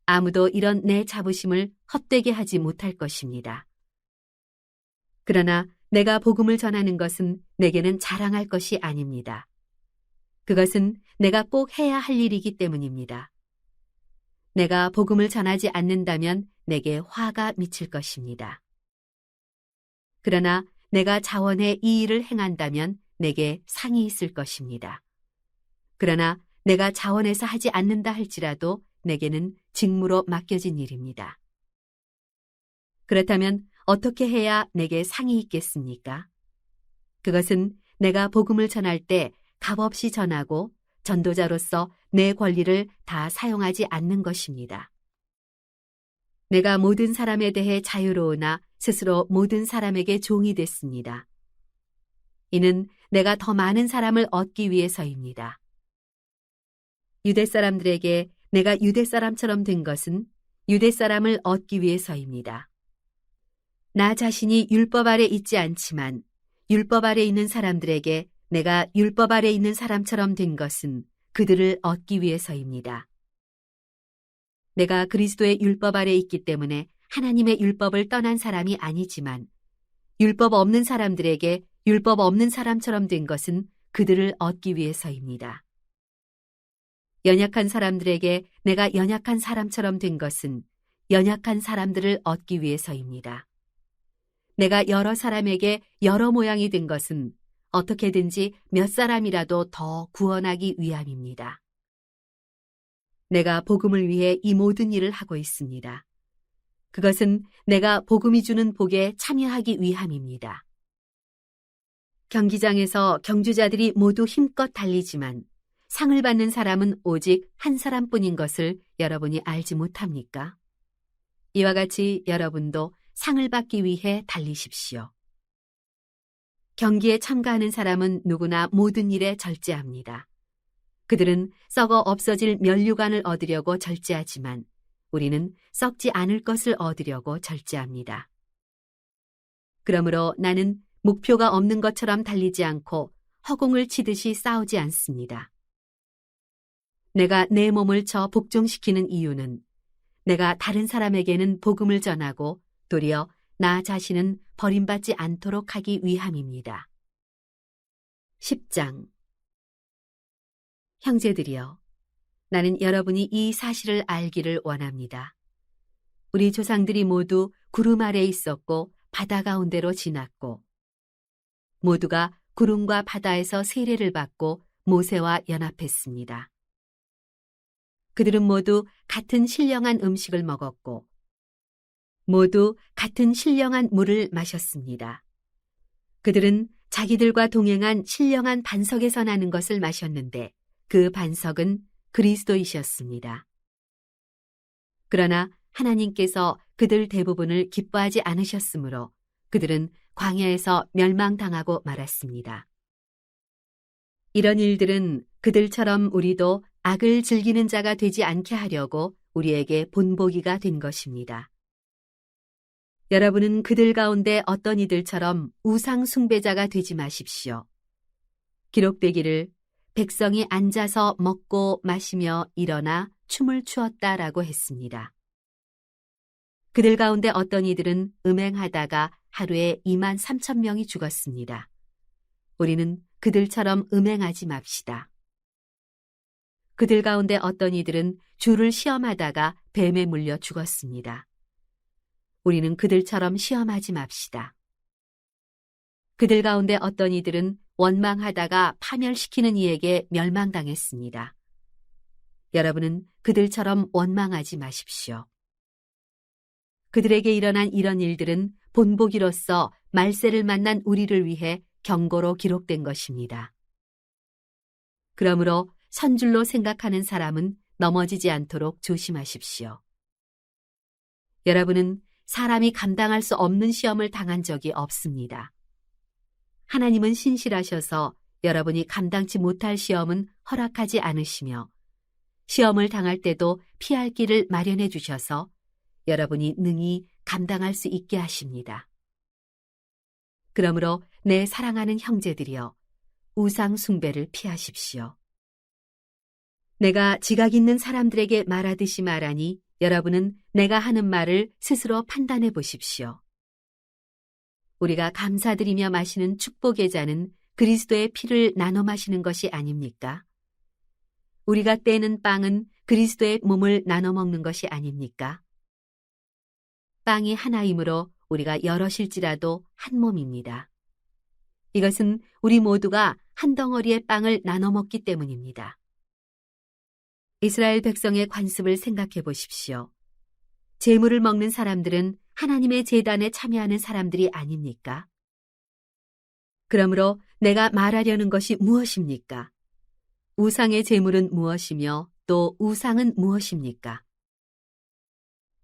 아무도 이런 내 자부심을 헛되게 하지 못할 것입니다. 그러나 내가 복음을 전하는 것은 내게는 자랑할 것이 아닙니다. 그것은 내가 꼭 해야 할 일이기 때문입니다. 내가 복음을 전하지 않는다면 내게 화가 미칠 것입니다. 그러나 내가 자원해 이 일을 행한다면 내게 상이 있을 것입니다. 그러나 내가 자원해서 하지 않는다 할지라도 내게는 직무로 맡겨진 일입니다. 그렇다면 어떻게 해야 내게 상이 있겠습니까? 그것은 내가 복음을 전할 때 값없이 전하고 전도자로서 내 권리를 다 사용하지 않는 것입니다. 내가 모든 사람에 대해 자유로우나 스스로 모든 사람에게 종이 됐습니다. 이는 내가 더 많은 사람을 얻기 위해서입니다. 유대 사람들에게 내가 유대 사람처럼 된 것은 유대 사람을 얻기 위해서입니다. 나 자신이 율법 아래 있지 않지만 율법 아래 있는 사람들에게 내가 율법 아래 있는 사람처럼 된 것은 그들을 얻기 위해서입니다. 내가 그리스도의 율법 아래 있기 때문에 하나님의 율법을 떠난 사람이 아니지만 율법 없는 사람들에게 율법 없는 사람처럼 된 것은 그들을 얻기 위해서입니다. 연약한 사람들에게 내가 연약한 사람처럼 된 것은 연약한 사람들을 얻기 위해서입니다. 내가 여러 사람에게 여러 모양이 된 것은 어떻게든지 몇 사람이라도 더 구원하기 위함입니다. 내가 복음을 위해 이 모든 일을 하고 있습니다. 그것은 내가 복음이 주는 복에 참여하기 위함입니다. 경기장에서 경주자들이 모두 힘껏 달리지만 상을 받는 사람은 오직 한 사람뿐인 것을 여러분이 알지 못합니까? 이와 같이 여러분도 상을 받기 위해 달리십시오. 경기에 참가하는 사람은 누구나 모든 일에 절제합니다. 그들은 썩어 없어질 면류관을 얻으려고 절제하지만 우리는 썩지 않을 것을 얻으려고 절제합니다. 그러므로 나는 목표가 없는 것처럼 달리지 않고 허공을 치듯이 싸우지 않습니다. 내가 내 몸을 저 복종시키는 이유는 내가 다른 사람에게는 복음을 전하고 도리어 나 자신은 버림받지 않도록 하기 위함입니다. 10장 형제들이여, 나는 여러분이 이 사실을 알기를 원합니다. 우리 조상들이 모두 구름 아래에 있었고 바다 가운데로 지났고 모두가 구름과 바다에서 세례를 받고 모세와 연합했습니다. 그들은 모두 같은 신령한 음식을 먹었고 모두 같은 신령한 물을 마셨습니다. 그들은 자기들과 동행한 신령한 반석에서 나는 것을 마셨는데 그 반석은 그리스도이셨습니다. 그러나 하나님께서 그들 대부분을 기뻐하지 않으셨으므로 그들은 광야에서 멸망당하고 말았습니다. 이런 일들은 그들처럼 우리도 악을 즐기는 자가 되지 않게 하려고 우리에게 본보기가 된 것입니다. 여러분은 그들 가운데 어떤 이들처럼 우상 숭배자가 되지 마십시오. 기록되기를 백성이 앉아서 먹고 마시며 일어나 춤을 추었다라고 했습니다. 그들 가운데 어떤 이들은 음행하다가 하루에 23,000명이 죽었습니다. 우리는 그들처럼 음행하지 맙시다. 그들 가운데 어떤 이들은 주를 시험하다가 뱀에 물려 죽었습니다. 우리는 그들처럼 시험하지 맙시다. 그들 가운데 어떤 이들은 원망하다가 파멸시키는 이에게 멸망당했습니다. 여러분은 그들처럼 원망하지 마십시오. 그들에게 일어난 이런 일들은 본보기로서 말세를 만난 우리를 위해 경고로 기록된 것입니다. 그러므로 선줄로 생각하는 사람은 넘어지지 않도록 조심하십시오. 여러분은 사람이 감당할 수 없는 시험을 당한 적이 없습니다. 하나님은 신실하셔서 여러분이 감당치 못할 시험은 허락하지 않으시며 시험을 당할 때도 피할 길을 마련해 주셔서 여러분이 능히 감당할 수 있게 하십니다. 그러므로 내 사랑하는 형제들이여, 우상 숭배를 피하십시오. 내가 지각 있는 사람들에게 말하듯이 말하니 여러분은 내가 하는 말을 스스로 판단해 보십시오. 우리가 감사드리며 마시는 축복의 잔은 그리스도의 피를 나눠 마시는 것이 아닙니까? 우리가 떼는 빵은 그리스도의 몸을 나눠 먹는 것이 아닙니까? 빵이 하나이므로 우리가 여럿일지라도 한 몸입니다. 이것은 우리 모두가 한 덩어리의 빵을 나눠 먹기 때문입니다. 이스라엘 백성의 관습을 생각해 보십시오. 제물을 먹는 사람들은 하나님의 제단에 참여하는 사람들이 아닙니까? 그러므로 내가 말하려는 것이 무엇입니까? 우상의 제물은 무엇이며 또 우상은 무엇입니까?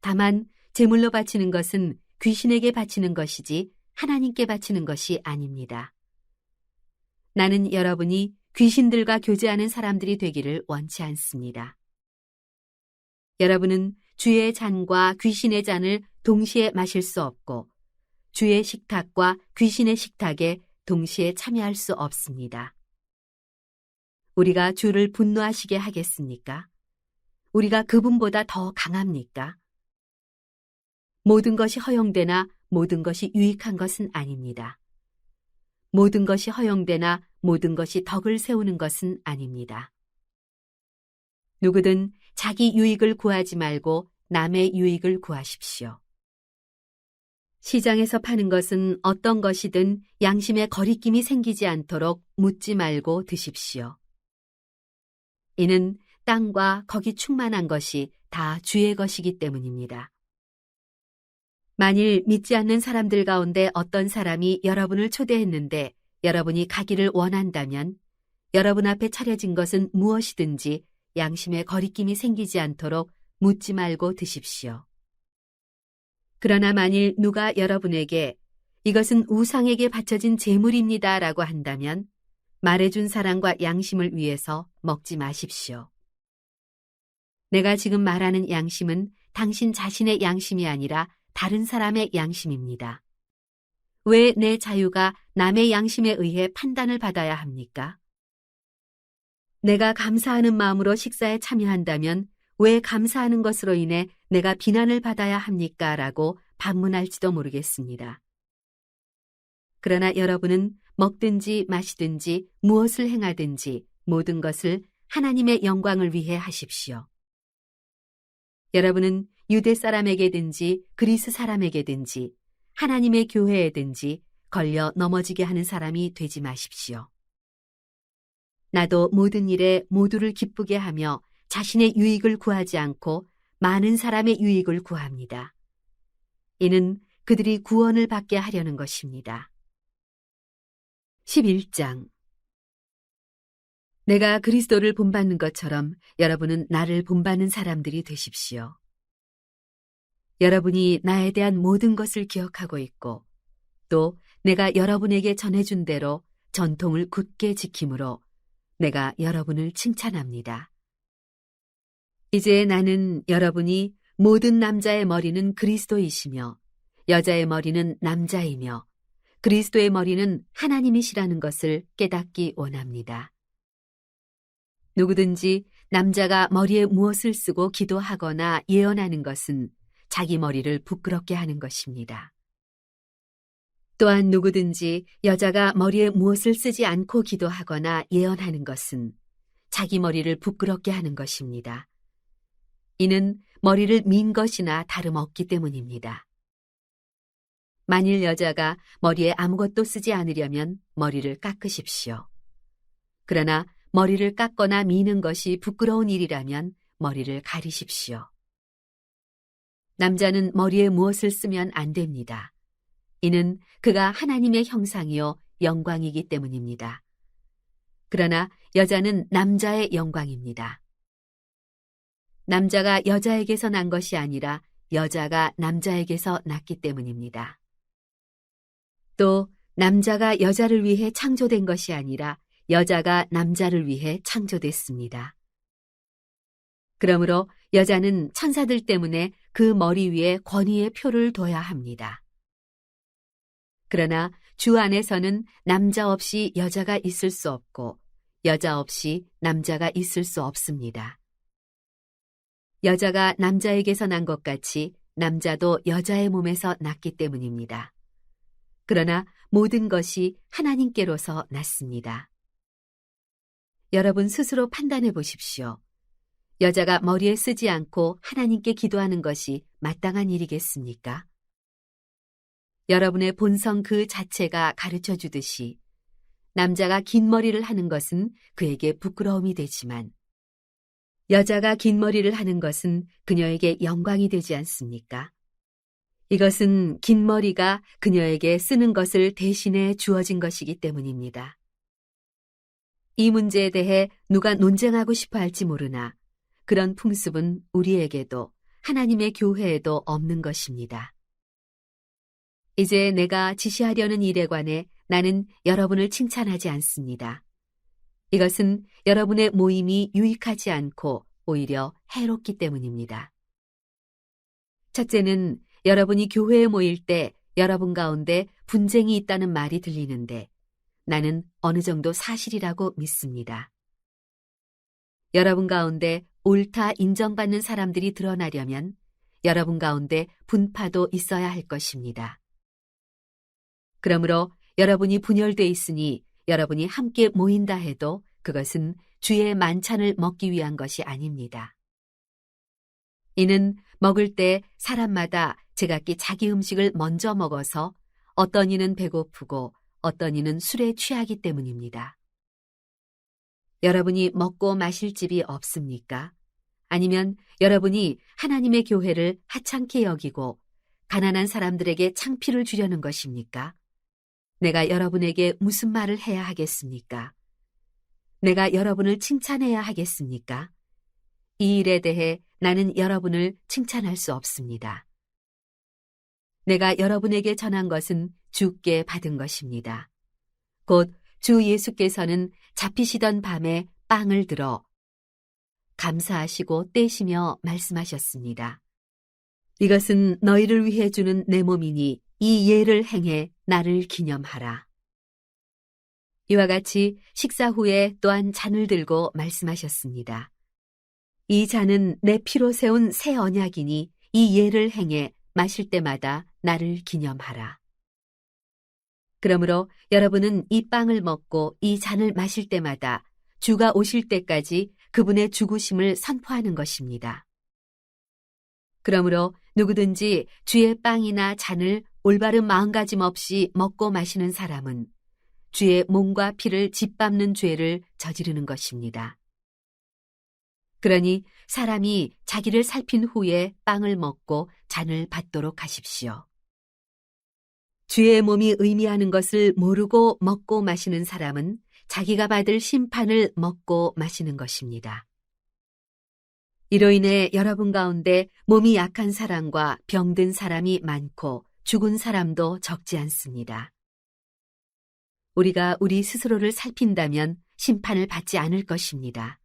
다만 제물로 바치는 것은 귀신에게 바치는 것이지 하나님께 바치는 것이 아닙니다. 나는 여러분이 귀신들과 교제하는 사람들이 되기를 원치 않습니다. 여러분은 주의 잔과 귀신의 잔을 동시에 마실 수 없고 주의 식탁과 귀신의 식탁에 동시에 참여할 수 없습니다. 우리가 주를 분노하시게 하겠습니까? 우리가 그분보다 더 강합니까? 모든 것이 허용되나 모든 것이 유익한 것은 아닙니다. 모든 것이 허용되나 모든 것이 덕을 세우는 것은 아닙니다. 누구든 자기 유익을 구하지 말고 남의 유익을 구하십시오. 시장에서 파는 것은 어떤 것이든 양심에 거리낌이 생기지 않도록 묻지 말고 드십시오. 이는 땅과 거기 충만한 것이 다 주의 것이기 때문입니다. 만일 믿지 않는 사람들 가운데 어떤 사람이 여러분을 초대했는데 여러분이 가기를 원한다면 여러분 앞에 차려진 것은 무엇이든지 양심에 거리낌이 생기지 않도록 묻지 말고 드십시오. 그러나 만일 누가 여러분에게 이것은 우상에게 바쳐진 제물입니다 라고 한다면 말해준 사랑과 양심을 위해서 먹지 마십시오. 내가 지금 말하는 양심은 당신 자신의 양심이 아니라 다른 사람의 양심입니다. 왜 내 자유가 남의 양심에 의해 판단을 받아야 합니까? 내가 감사하는 마음으로 식사에 참여한다면 왜 감사하는 것으로 인해 내가 비난을 받아야 합니까? 라고 반문할지도 모르겠습니다. 그러나 여러분은 먹든지 마시든지 무엇을 행하든지 모든 것을 하나님의 영광을 위해 하십시오. 여러분은 유대 사람에게든지 그리스 사람에게든지 하나님의 교회에든지 걸려 넘어지게 하는 사람이 되지 마십시오. 나도 모든 일에 모두를 기쁘게 하며 자신의 유익을 구하지 않고 많은 사람의 유익을 구합니다. 이는 그들이 구원을 받게 하려는 것입니다. 11장 내가 그리스도를 본받는 것처럼 여러분은 나를 본받는 사람들이 되십시오. 여러분이 나에 대한 모든 것을 기억하고 있고 또 내가 여러분에게 전해준 대로 전통을 굳게 지킴으로 내가 여러분을 칭찬합니다. 이제 나는 여러분이 모든 남자의 머리는 그리스도이시며 여자의 머리는 남자이며 그리스도의 머리는 하나님이시라는 것을 깨닫기 원합니다. 누구든지 남자가 머리에 무엇을 쓰고 기도하거나 예언하는 것은 자기 머리를 부끄럽게 하는 것입니다. 또한 누구든지 여자가 머리에 무엇을 쓰지 않고 기도하거나 예언하는 것은 자기 머리를 부끄럽게 하는 것입니다. 이는 머리를 민 것이나 다름없기 때문입니다. 만일 여자가 머리에 아무것도 쓰지 않으려면 머리를 깎으십시오. 그러나 머리를 깎거나 미는 것이 부끄러운 일이라면 머리를 가리십시오. 남자는 머리에 무엇을 쓰면 안 됩니다. 이는 그가 하나님의 형상이요 영광이기 때문입니다. 그러나 여자는 남자의 영광입니다. 남자가 여자에게서 난 것이 아니라 여자가 남자에게서 났기 때문입니다. 또 남자가 여자를 위해 창조된 것이 아니라 여자가 남자를 위해 창조됐습니다. 그러므로 여자는 천사들 때문에 그 머리 위에 권위의 표를 둬야 합니다. 그러나 주 안에서는 남자 없이 여자가 있을 수 없고 여자 없이 남자가 있을 수 없습니다. 여자가 남자에게서 난 것 같이 남자도 여자의 몸에서 났기 때문입니다. 그러나 모든 것이 하나님께로서 났습니다. 여러분 스스로 판단해 보십시오. 여자가 머리에 쓰지 않고 하나님께 기도하는 것이 마땅한 일이겠습니까? 여러분의 본성 그 자체가 가르쳐 주듯이 남자가 긴 머리를 하는 것은 그에게 부끄러움이 되지만 여자가 긴 머리를 하는 것은 그녀에게 영광이 되지 않습니까? 이것은 긴 머리가 그녀에게 쓰는 것을 대신해 주어진 것이기 때문입니다. 이 문제에 대해 누가 논쟁하고 싶어 할지 모르나 그런 풍습은 우리에게도 하나님의 교회에도 없는 것입니다. 이제 내가 지시하려는 일에 관해 나는 여러분을 칭찬하지 않습니다. 이것은 여러분의 모임이 유익하지 않고 오히려 해롭기 때문입니다. 첫째는 여러분이 교회에 모일 때 여러분 가운데 분쟁이 있다는 말이 들리는데 나는 어느 정도 사실이라고 믿습니다. 여러분 가운데 옳다 인정받는 사람들이 드러나려면 여러분 가운데 분파도 있어야 할 것입니다. 그러므로 여러분이 분열돼 있으니 여러분이 함께 모인다 해도 그것은 주의 만찬을 먹기 위한 것이 아닙니다. 이는 먹을 때 사람마다 제각기 자기 음식을 먼저 먹어서 어떤 이는 배고프고 어떤 이는 술에 취하기 때문입니다. 여러분이 먹고 마실 집이 없습니까? 아니면 여러분이 하나님의 교회를 하찮게 여기고 가난한 사람들에게 창피를 주려는 것입니까? 내가 여러분에게 무슨 말을 해야 하겠습니까? 내가 여러분을 칭찬해야 하겠습니까? 이 일에 대해 나는 여러분을 칭찬할 수 없습니다. 내가 여러분에게 전한 것은 주께 받은 것입니다. 곧 주 예수께서는 잡히시던 밤에 빵을 들어 감사하시고 떼시며 말씀하셨습니다. 이것은 너희를 위해 주는 내 몸이니 이 예를 행해 나를 기념하라. 이와 같이 식사 후에 또한 잔을 들고 말씀하셨습니다. 이 잔은 내 피로 세운 새 언약이니 이 예를 행해 마실 때마다 나를 기념하라. 그러므로 여러분은 이 빵을 먹고 이 잔을 마실 때마다 주가 오실 때까지 그분의 죽으심을 선포하는 것입니다. 그러므로 누구든지 주의 빵이나 잔을 올바른 마음가짐 없이 먹고 마시는 사람은 주의 몸과 피를 짓밟는 죄를 저지르는 것입니다. 그러니 사람이 자기를 살핀 후에 빵을 먹고 잔을 받도록 하십시오. 주의 몸이 의미하는 것을 모르고 먹고 마시는 사람은 자기가 받을 심판을 먹고 마시는 것입니다. 이로 인해 여러분 가운데 몸이 약한 사람과 병든 사람이 많고 죽은 사람도 적지 않습니다. 우리가 우리 스스로를 살핀다면 심판을 받지 않을 것입니다.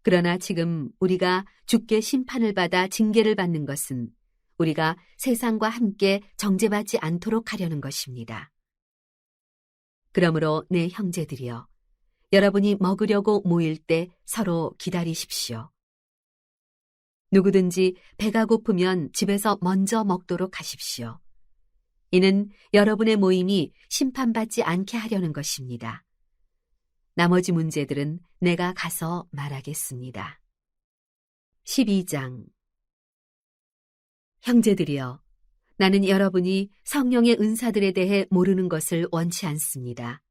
그러나 지금 우리가 주께 심판을 받아 징계를 받는 것은 우리가 세상과 함께 정죄받지 않도록 하려는 것입니다. 그러므로 내 형제들이여, 여러분이 먹으려고 모일 때 서로 기다리십시오. 누구든지 배가 고프면 집에서 먼저 먹도록 하십시오. 이는 여러분의 모임이 심판받지 않게 하려는 것입니다. 나머지 문제들은 내가 가서 말하겠습니다. 12장. 형제들이여, 나는 여러분이 성령의 은사들에 대해 모르는 것을 원치 않습니다.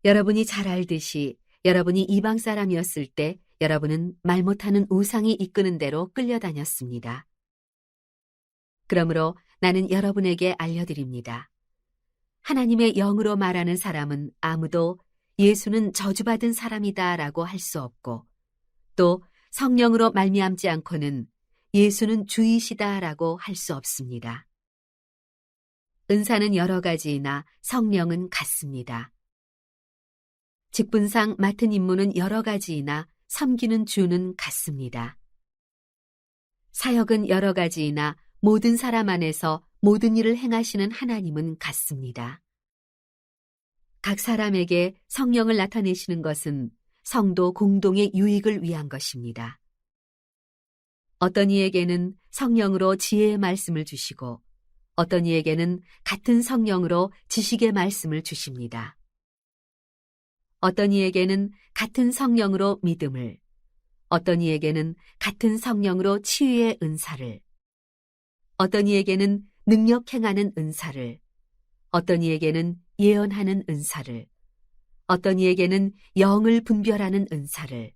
여러분이 잘 알듯이 여러분이 이방 사람이었을 때 여러분은 말 못하는 우상이 이끄는 대로 끌려다녔습니다. 그러므로 나는 여러분에게 알려드립니다. 하나님의 영으로 말하는 사람은 아무도 예수는 저주받은 사람이다 라고 할 수 없고, 또 성령으로 말미암지 않고는 예수는 주이시다 라고 할 수 없습니다. 은사는 여러 가지이나 성령은 같습니다. 직분상 맡은 임무는 여러 가지이나 섬기는 주는 같습니다. 사역은 여러 가지이나 모든 사람 안에서 모든 일을 행하시는 하나님은 같습니다. 각 사람에게 성령을 나타내시는 것은 성도 공동의 유익을 위한 것입니다. 어떤 이에게는 성령으로 지혜의 말씀을 주시고 어떤 이에게는 같은 성령으로 지식의 말씀을 주십니다. 어떤 이에게는 같은 성령으로 믿음을, 어떤 이에게는 같은 성령으로 치유의 은사를, 어떤 이에게는 능력 행하는 은사를, 어떤 이에게는 예언하는 은사를, 어떤 이에게는 영을 분별하는 은사를,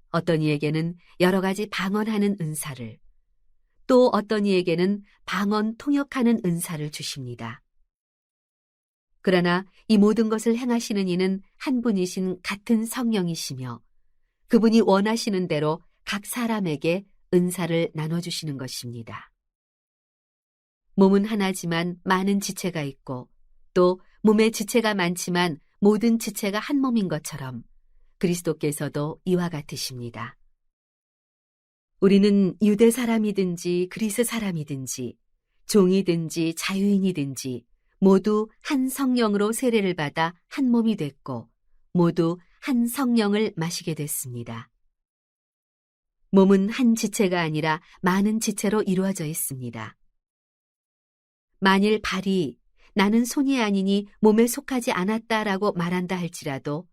어떤 이에게는 여러 가지 방언하는 은사를, 또 어떤 이에게는 방언 통역하는 은사를 주십니다. 그러나 이 모든 것을 행하시는 이는 한 분이신 같은 성령이시며 그분이 원하시는 대로 각 사람에게 은사를 나눠주시는 것입니다. 몸은 하나지만 많은 지체가 있고 또 몸에 지체가 많지만 모든 지체가 한 몸인 것처럼 그리스도께서도 이와 같으십니다. 우리는 유대 사람이든지 그리스 사람이든지 종이든지 자유인이든지 모두 한 성령으로 세례를 받아 한 몸이 됐고 모두 한 성령을 마시게 됐습니다. 몸은 한 지체가 아니라 많은 지체로 이루어져 있습니다. 만일 발이 나는 손이 아니니 몸에 속하지 않았다라고 말한다 할지라도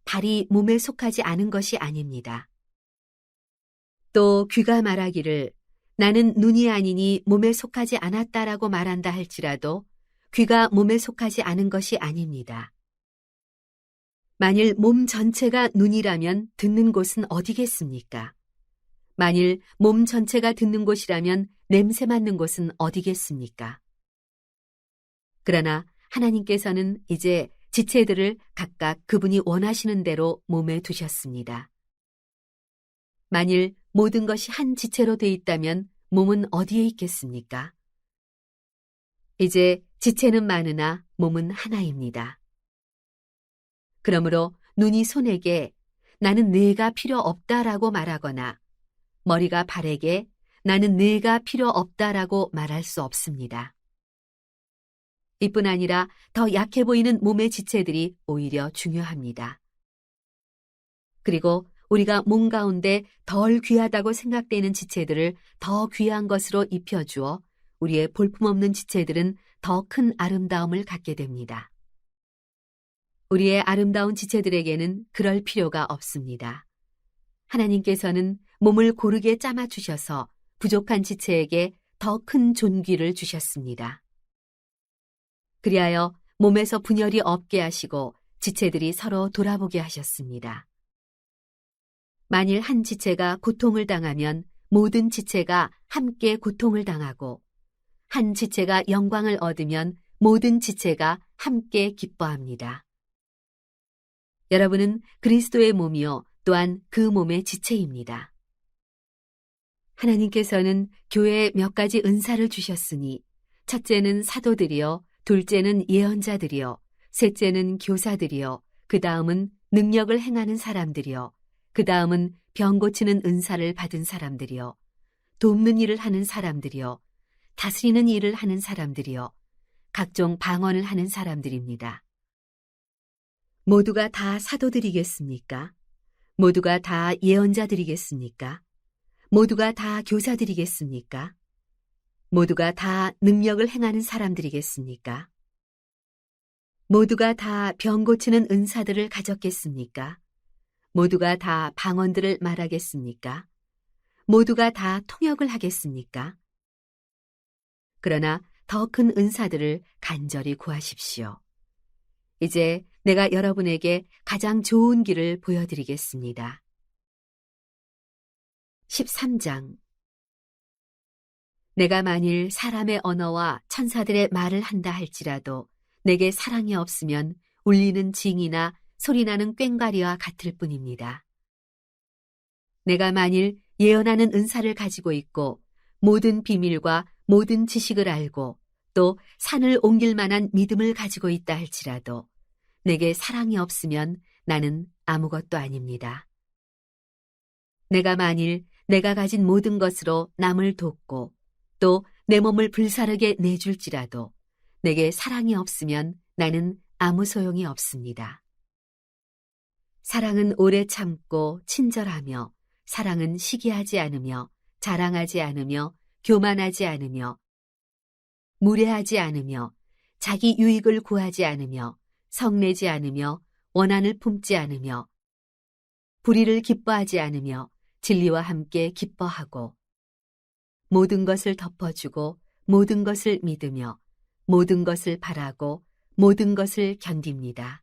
발이 몸에 속하지 않은 것이 아닙니다. 또 귀가 말하기를 나는 눈이 아니니 몸에 속하지 않았다라고 말한다 할지라도 귀가 몸에 속하지 않은 것이 아닙니다. 만일 몸 전체가 눈이라면 듣는 곳은 어디겠습니까? 만일 몸 전체가 듣는 곳이라면 냄새 맡는 곳은 어디겠습니까? 그러나 하나님께서는 이제 지체들을 각각 그분이 원하시는 대로 몸에 두셨습니다. 만일 모든 것이 한 지체로 돼 있다면 몸은 어디에 있겠습니까? 이제 지체는 많으나 몸은 하나입니다. 그러므로 눈이 손에게 나는 뇌가 필요 없다라고 말하거나 머리가 발에게 나는 뇌가 필요 없다라고 말할 수 없습니다. 이뿐 아니라 더 약해 보이는 몸의 지체들이 오히려 중요합니다. 그리고 우리가 몸 가운데 덜 귀하다고 생각되는 지체들을 더 귀한 것으로 입혀주어 우리의 볼품없는 지체들은 더 큰 아름다움을 갖게 됩니다. 우리의 아름다운 지체들에게는 그럴 필요가 없습니다. 하나님께서는 몸을 고르게 짜맞추셔서 부족한 지체에게 더 큰 존귀를 주셨습니다. 그리하여 몸에서 분열이 없게 하시고 지체들이 서로 돌아보게 하셨습니다. 만일 한 지체가 고통을 당하면 모든 지체가 함께 고통을 당하고 한 지체가 영광을 얻으면 모든 지체가 함께 기뻐합니다. 여러분은 그리스도의 몸이요 또한 그 몸의 지체입니다. 하나님께서는 교회에 몇 가지 은사를 주셨으니 첫째는 사도들이요 둘째는 예언자들이요 셋째는 교사들이요 그 다음은 능력을 행하는 사람들이요 그 다음은 병 고치는 은사를 받은 사람들이요 돕는 일을 하는 사람들이요 다스리는 일을 하는 사람들이요 각종 방언을 하는 사람들입니다. 모두가 다 사도들이겠습니까? 모두가 다 예언자들이겠습니까? 모두가 다 교사들이겠습니까? 모두가 다 능력을 행하는 사람들이겠습니까? 모두가 다 병 고치는 은사들을 가졌겠습니까? 모두가 다 방언들을 말하겠습니까? 모두가 다 통역을 하겠습니까? 그러나 더 큰 은사들을 간절히 구하십시오. 이제 내가 여러분에게 가장 좋은 길을 보여드리겠습니다. 13장 내가 만일 사람의 언어와 천사들의 말을 한다 할지라도 내게 사랑이 없으면 울리는 징이나 소리나는 꽹과리와 같을 뿐입니다. 내가 만일 예언하는 은사를 가지고 있고 모든 비밀과 모든 지식을 알고 또 산을 옮길 만한 믿음을 가지고 있다 할지라도 내게 사랑이 없으면 나는 아무것도 아닙니다. 내가 만일 내가 가진 모든 것으로 남을 돕고 또 내 몸을 불사르게 내줄지라도 내게 사랑이 없으면 나는 아무 소용이 없습니다. 사랑은 오래 참고 친절하며 사랑은 시기하지 않으며 자랑하지 않으며 교만하지 않으며 무례하지 않으며 자기 유익을 구하지 않으며 성내지 않으며 원한을 품지 않으며 불의를 기뻐하지 않으며 진리와 함께 기뻐하고 모든 것을 덮어주고 모든 것을 믿으며 모든 것을 바라고 모든 것을 견딥니다.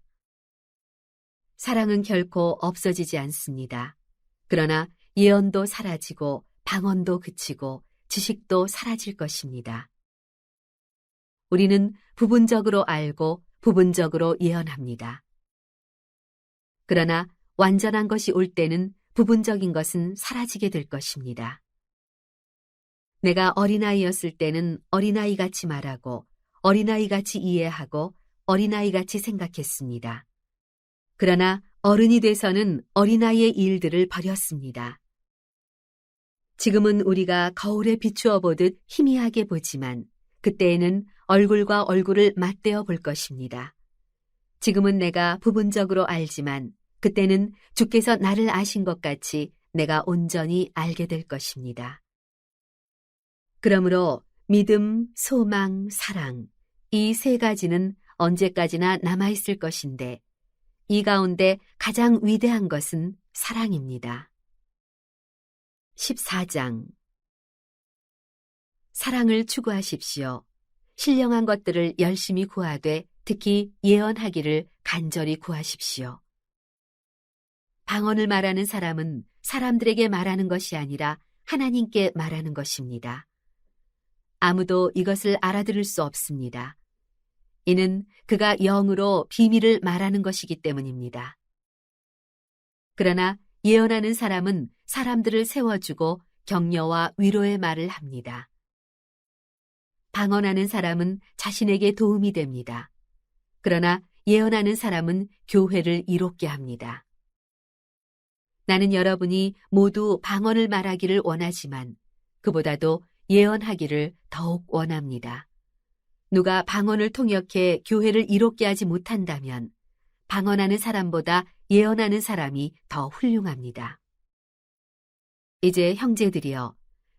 사랑은 결코 없어지지 않습니다. 그러나 예언도 사라지고 방언도 그치고 지식도 사라질 것입니다. 우리는 부분적으로 알고 부분적으로 예언합니다. 그러나 완전한 것이 올 때는 부분적인 것은 사라지게 될 것입니다. 내가 어린아이였을 때는 어린아이같이 말하고 어린아이같이 이해하고 어린아이같이 생각했습니다. 그러나 어른이 돼서는 어린아이의 일들을 버렸습니다. 지금은 우리가 거울에 비추어 보듯 희미하게 보지만 그때에는 얼굴과 얼굴을 맞대어 볼 것입니다. 지금은 내가 부분적으로 알지만 그때는 주께서 나를 아신 것 같이 내가 온전히 알게 될 것입니다. 그러므로 믿음, 소망, 사랑 이 세 가지는 언제까지나 남아있을 것인데 이 가운데 가장 위대한 것은 사랑입니다. 14장 사랑을 추구하십시오. 신령한 것들을 열심히 구하되 특히 예언하기를 간절히 구하십시오. 방언을 말하는 사람은 사람들에게 말하는 것이 아니라 하나님께 말하는 것입니다. 아무도 이것을 알아들을 수 없습니다. 이는 그가 영으로 비밀을 말하는 것이기 때문입니다. 그러나 예언하는 사람은 사람들을 세워주고 격려와 위로의 말을 합니다. 방언하는 사람은 자신에게 도움이 됩니다. 그러나 예언하는 사람은 교회를 이롭게 합니다. 나는 여러분이 모두 방언을 말하기를 원하지만 그보다도 예언하기를 더욱 원합니다. 누가 방언을 통역해 교회를 이롭게 하지 못한다면 방언하는 사람보다 예언하는 사람이 더 훌륭합니다. 이제 형제들이여,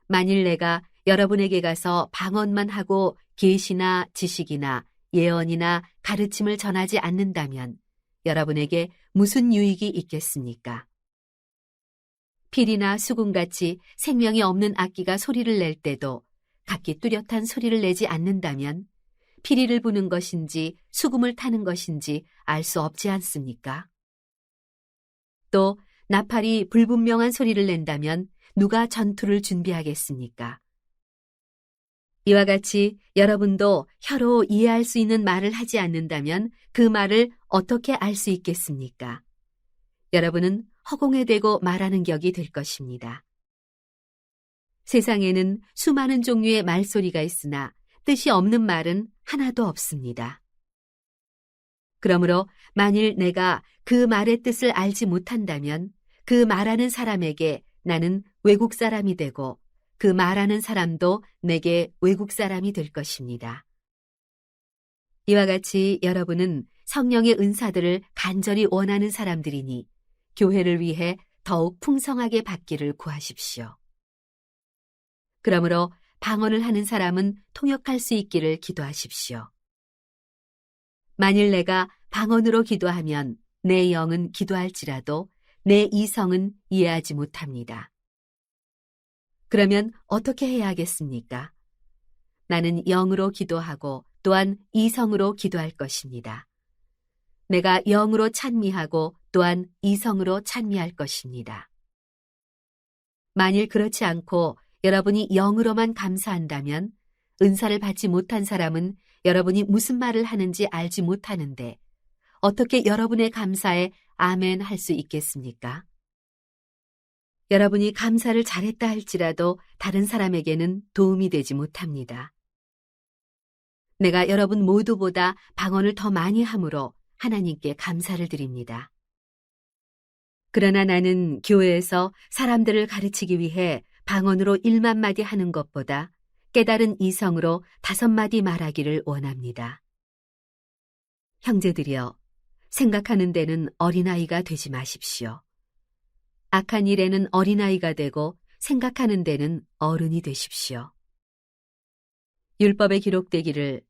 만일 내가 여러분에게 가서 방언만 하고 계시나 지식이나 예언이나 가르침을 전하지 않는다면 여러분에게 무슨 유익이 있겠습니까? 필이나 수금같이 생명이 없는 악기가 소리를 낼 때도 각기 뚜렷한 소리를 내지 않는다면 피리를 부는 것인지 수금을 타는 것인지 알 수 없지 않습니까? 또 나팔이 불분명한 소리를 낸다면 누가 전투를 준비하겠습니까? 이와 같이 여러분도 혀로 이해할 수 있는 말을 하지 않는다면 그 말을 어떻게 알 수 있겠습니까? 여러분은 허공에 대고 말하는 격이 될 것입니다. 세상에는 수많은 종류의 말소리가 있으나 뜻이 없는 말은 하나도 없습니다. 그러므로 만일 내가 그 말의 뜻을 알지 못한다면 그 말하는 사람에게 나는 외국 사람이 되고 그 말하는 사람도 내게 외국 사람이 될 것입니다. 이와 같이 여러분은 성령의 은사들을 간절히 원하는 사람들이니 교회를 위해 더욱 풍성하게 받기를 구하십시오. 그러므로 방언을 하는 사람은 통역할 수 있기를 기도하십시오. 만일 내가 방언으로 기도하면 내 영은 기도할지라도 내 이성은 이해하지 못합니다. 그러면 어떻게 해야 하겠습니까? 나는 영으로 기도하고 또한 이성으로 기도할 것입니다. 내가 영으로 찬미하고 또한 이성으로 찬미할 것입니다. 만일 그렇지 않고 여러분이 영으로만 감사한다면 은사를 받지 못한 사람은 여러분이 무슨 말을 하는지 알지 못하는데 어떻게 여러분의 감사에 아멘 할 수 있겠습니까? 여러분이 감사를 잘했다 할지라도 다른 사람에게는 도움이 되지 못합니다. 내가 여러분 모두보다 방언을 더 많이 함으로 하나님께 감사를 드립니다. 그러나 나는 교회에서 사람들을 가르치기 위해 방언으로 1만 마디 하는 것보다 깨달은 이성으로 5마디 말하기를 원합니다. 형제들이여, 생각하는 데는 어린아이가 되지 마십시오. 악한 일에는 어린아이가 되고 생각하는 데는 어른이 되십시오. 율법에 기록되기를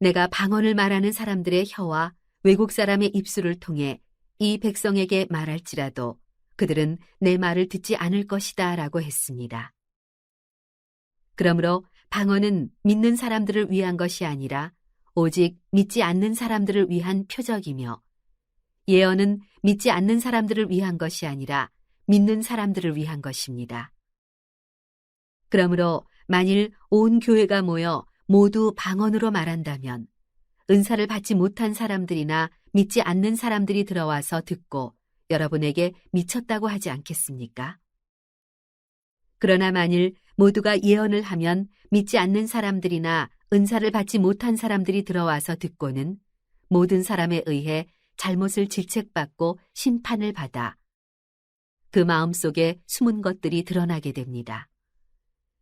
내가 방언을 말하는 사람들의 혀와 외국 사람의 입술을 통해 이 백성에게 말할지라도 그들은 내 말을 듣지 않을 것이다 라고 했습니다. 그러므로 방언은 믿는 사람들을 위한 것이 아니라 오직 믿지 않는 사람들을 위한 표적이며 예언은 믿지 않는 사람들을 위한 것이 아니라 믿는 사람들을 위한 것입니다. 그러므로 만일 온 교회가 모여 모두 방언으로 말한다면 은사를 받지 못한 사람들이나 믿지 않는 사람들이 들어와서 듣고 여러분에게 미쳤다고 하지 않겠습니까? 그러나 만일 모두가 예언을 하면 믿지 않는 사람들이나 은사를 받지 못한 사람들이 들어와서 듣고는 모든 사람에 의해 잘못을 질책받고 심판을 받아 그 마음속에 숨은 것들이 드러나게 됩니다.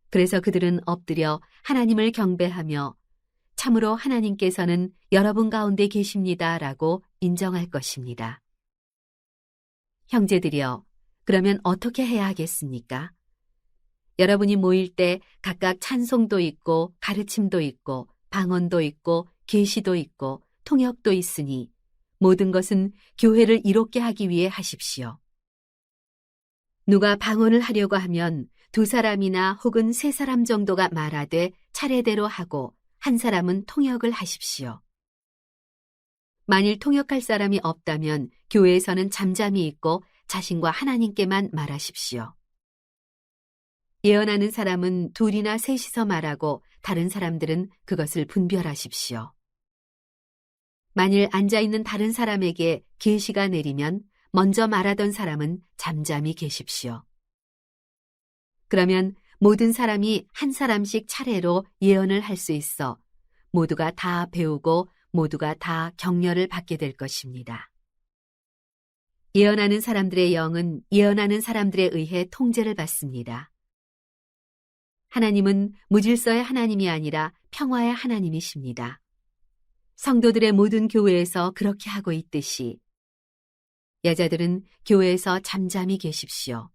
그래서 그들은 엎드려 하나님을 경배하며 참으로 하나님께서는 여러분 가운데 계십니다 라고 인정할 것입니다. 형제들이여, 그러면 어떻게 해야 하겠습니까? 여러분이 모일 때 각각 찬송도 있고 가르침도 있고 방언도 있고 계시도 있고 통역도 있으니 모든 것은 교회를 이롭게 하기 위해 하십시오. 누가 방언을 하려고 하면 2사람이나 혹은 3사람 정도가 말하되 차례대로 하고 한 사람은 통역을 하십시오. 만일 통역할 사람이 없다면 교회에서는 잠잠히 있고 자신과 하나님께만 말하십시오. 예언하는 사람은 2이나 3이서 말하고 다른 사람들은 그것을 분별하십시오. 만일 앉아있는 다른 사람에게 계시가 내리면 먼저 말하던 사람은 잠잠히 계십시오. 그러면 모든 사람이 한 사람씩 차례로 예언을 할 수 있어 모두가 다 배우고 모두가 다 격려를 받게 될 것입니다. 예언하는 사람들의 영은 예언하는 사람들에 의해 통제를 받습니다. 하나님은 무질서의 하나님이 아니라 평화의 하나님이십니다. 성도들의 모든 교회에서 그렇게 하고 있듯이 여자들은 교회에서 잠잠히 계십시오.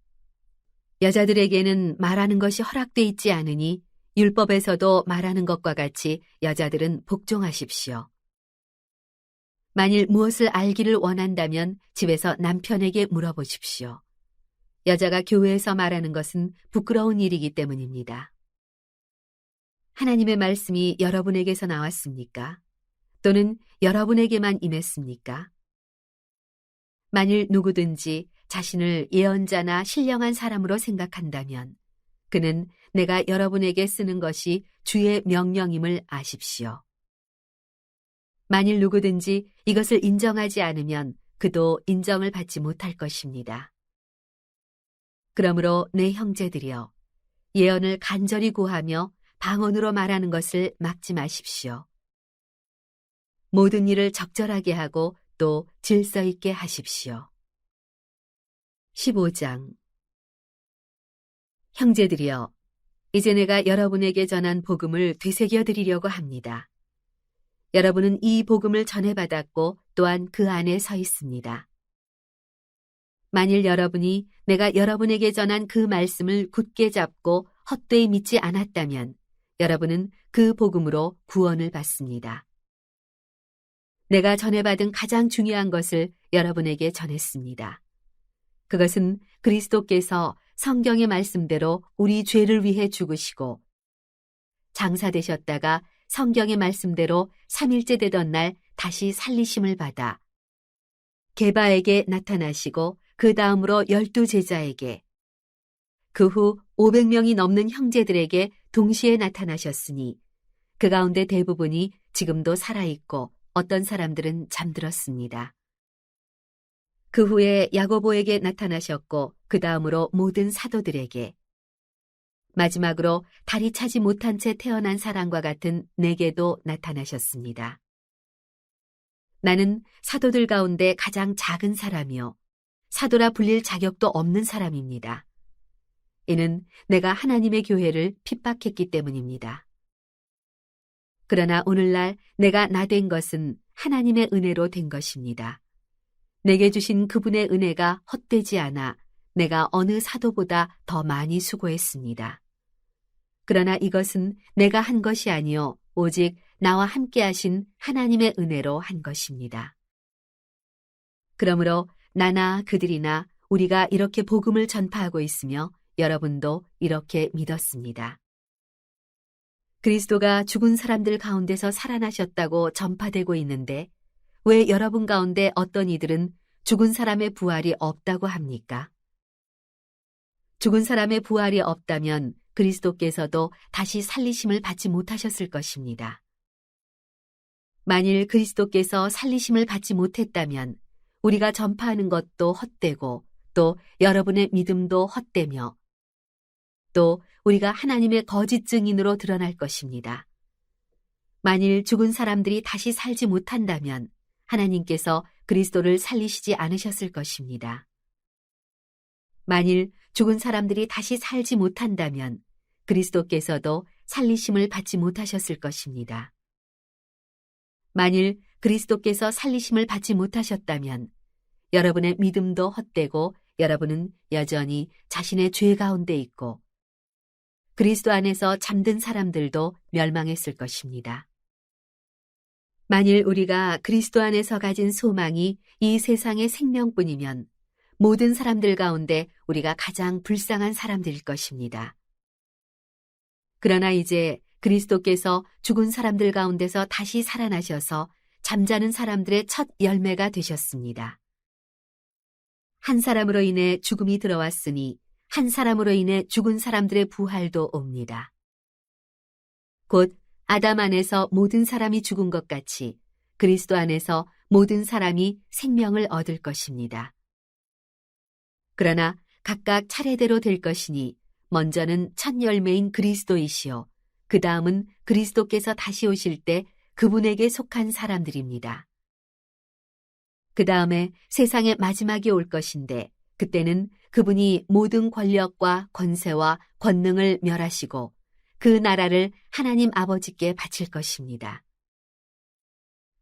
여자들에게는 말하는 것이 허락돼 있지 않으니 율법에서도 말하는 것과 같이 여자들은 복종하십시오. 만일 무엇을 알기를 원한다면 집에서 남편에게 물어보십시오. 여자가 교회에서 말하는 것은 부끄러운 일이기 때문입니다. 하나님의 말씀이 여러분에게서 나왔습니까? 또는 여러분에게만 임했습니까? 만일 누구든지 자신을 예언자나 신령한 사람으로 생각한다면 그는 내가 여러분에게 쓰는 것이 주의 명령임을 아십시오. 만일 누구든지 이것을 인정하지 않으면 그도 인정을 받지 못할 것입니다. 그러므로 내 형제들이여, 예언을 간절히 구하며 방언으로 말하는 것을 막지 마십시오. 모든 일을 적절하게 하고 또 질서 있게 하십시오. 15장. 형제들이여, 이제 내가 여러분에게 전한 복음을 되새겨 드리려고 합니다. 여러분은 이 복음을 전해받았고 또한 그 안에 서 있습니다. 만일 여러분이 내가 여러분에게 전한 그 말씀을 굳게 잡고 헛되이 믿지 않았다면 여러분은 그 복음으로 구원을 받습니다. 내가 전해받은 가장 중요한 것을 여러분에게 전했습니다. 그것은 그리스도께서 성경의 말씀대로 우리 죄를 위해 죽으시고 장사되셨다가 성경의 말씀대로 3일째 되던 날 다시 살리심을 받아 게바에게 나타나시고 그 다음으로 12제자에게 그 후 500명이 넘는 형제들에게 동시에 나타나셨으니 그 가운데 대부분이 지금도 살아있고 어떤 사람들은 잠들었습니다. 그 후에 야고보에게 나타나셨고 그 다음으로 모든 사도들에게 마지막으로 다리 차지 못한 채 태어난 사람과 같은 내게도 나타나셨습니다. 나는 사도들 가운데 가장 작은 사람이요 사도라 불릴 자격도 없는 사람입니다. 이는 내가 하나님의 교회를 핍박했기 때문입니다. 그러나 오늘날 내가 나된 것은 하나님의 은혜로 된 것입니다. 내게 주신 그분의 은혜가 헛되지 않아 내가 어느 사도보다 더 많이 수고했습니다. 그러나 이것은 내가 한 것이 아니요 오직 나와 함께 하신 하나님의 은혜로 한 것입니다. 그러므로 나나 그들이나 우리가 이렇게 복음을 전파하고 있으며 여러분도 이렇게 믿었습니다. 그리스도가 죽은 사람들 가운데서 살아나셨다고 전파되고 있는데 왜 여러분 가운데 어떤 이들은 죽은 사람의 부활이 없다고 합니까? 죽은 사람의 부활이 없다면 그리스도께서도 다시 살리심을 받지 못하셨을 것입니다. 만일 그리스도께서 살리심을 받지 못했다면 우리가 전파하는 것도 헛되고 또 여러분의 믿음도 헛되며 또 우리가 하나님의 거짓 증인으로 드러날 것입니다. 만일 죽은 사람들이 다시 살지 못한다면 하나님께서 그리스도를 살리시지 않으셨을 것입니다. 만일 죽은 사람들이 다시 살지 못한다면 그리스도께서도 살리심을 받지 못하셨을 것입니다. 만일 그리스도께서 살리심을 받지 못하셨다면 여러분의 믿음도 헛되고 여러분은 여전히 자신의 죄 가운데 있고 그리스도 안에서 잠든 사람들도 멸망했을 것입니다. 만일 우리가 그리스도 안에서 가진 소망이 이 세상의 생명뿐이면 모든 사람들 가운데 우리가 가장 불쌍한 사람들일 것입니다. 그러나 이제 그리스도께서 죽은 사람들 가운데서 다시 살아나셔서 잠자는 사람들의 첫 열매가 되셨습니다. 한 사람으로 인해 죽음이 들어왔으니 한 사람으로 인해 죽은 사람들의 부활도 옵니다. 곧 아담 안에서 모든 사람이 죽은 것 같이 그리스도 안에서 모든 사람이 생명을 얻을 것입니다. 그러나 각각 차례대로 될 것이니 먼저는 첫 열매인 그리스도이시요 그 다음은 그리스도께서 다시 오실 때 그분에게 속한 사람들입니다. 그 다음에 세상의 마지막이 올 것인데 그때는 그분이 모든 권력과 권세와 권능을 멸하시고 그 나라를 하나님 아버지께 바칠 것입니다.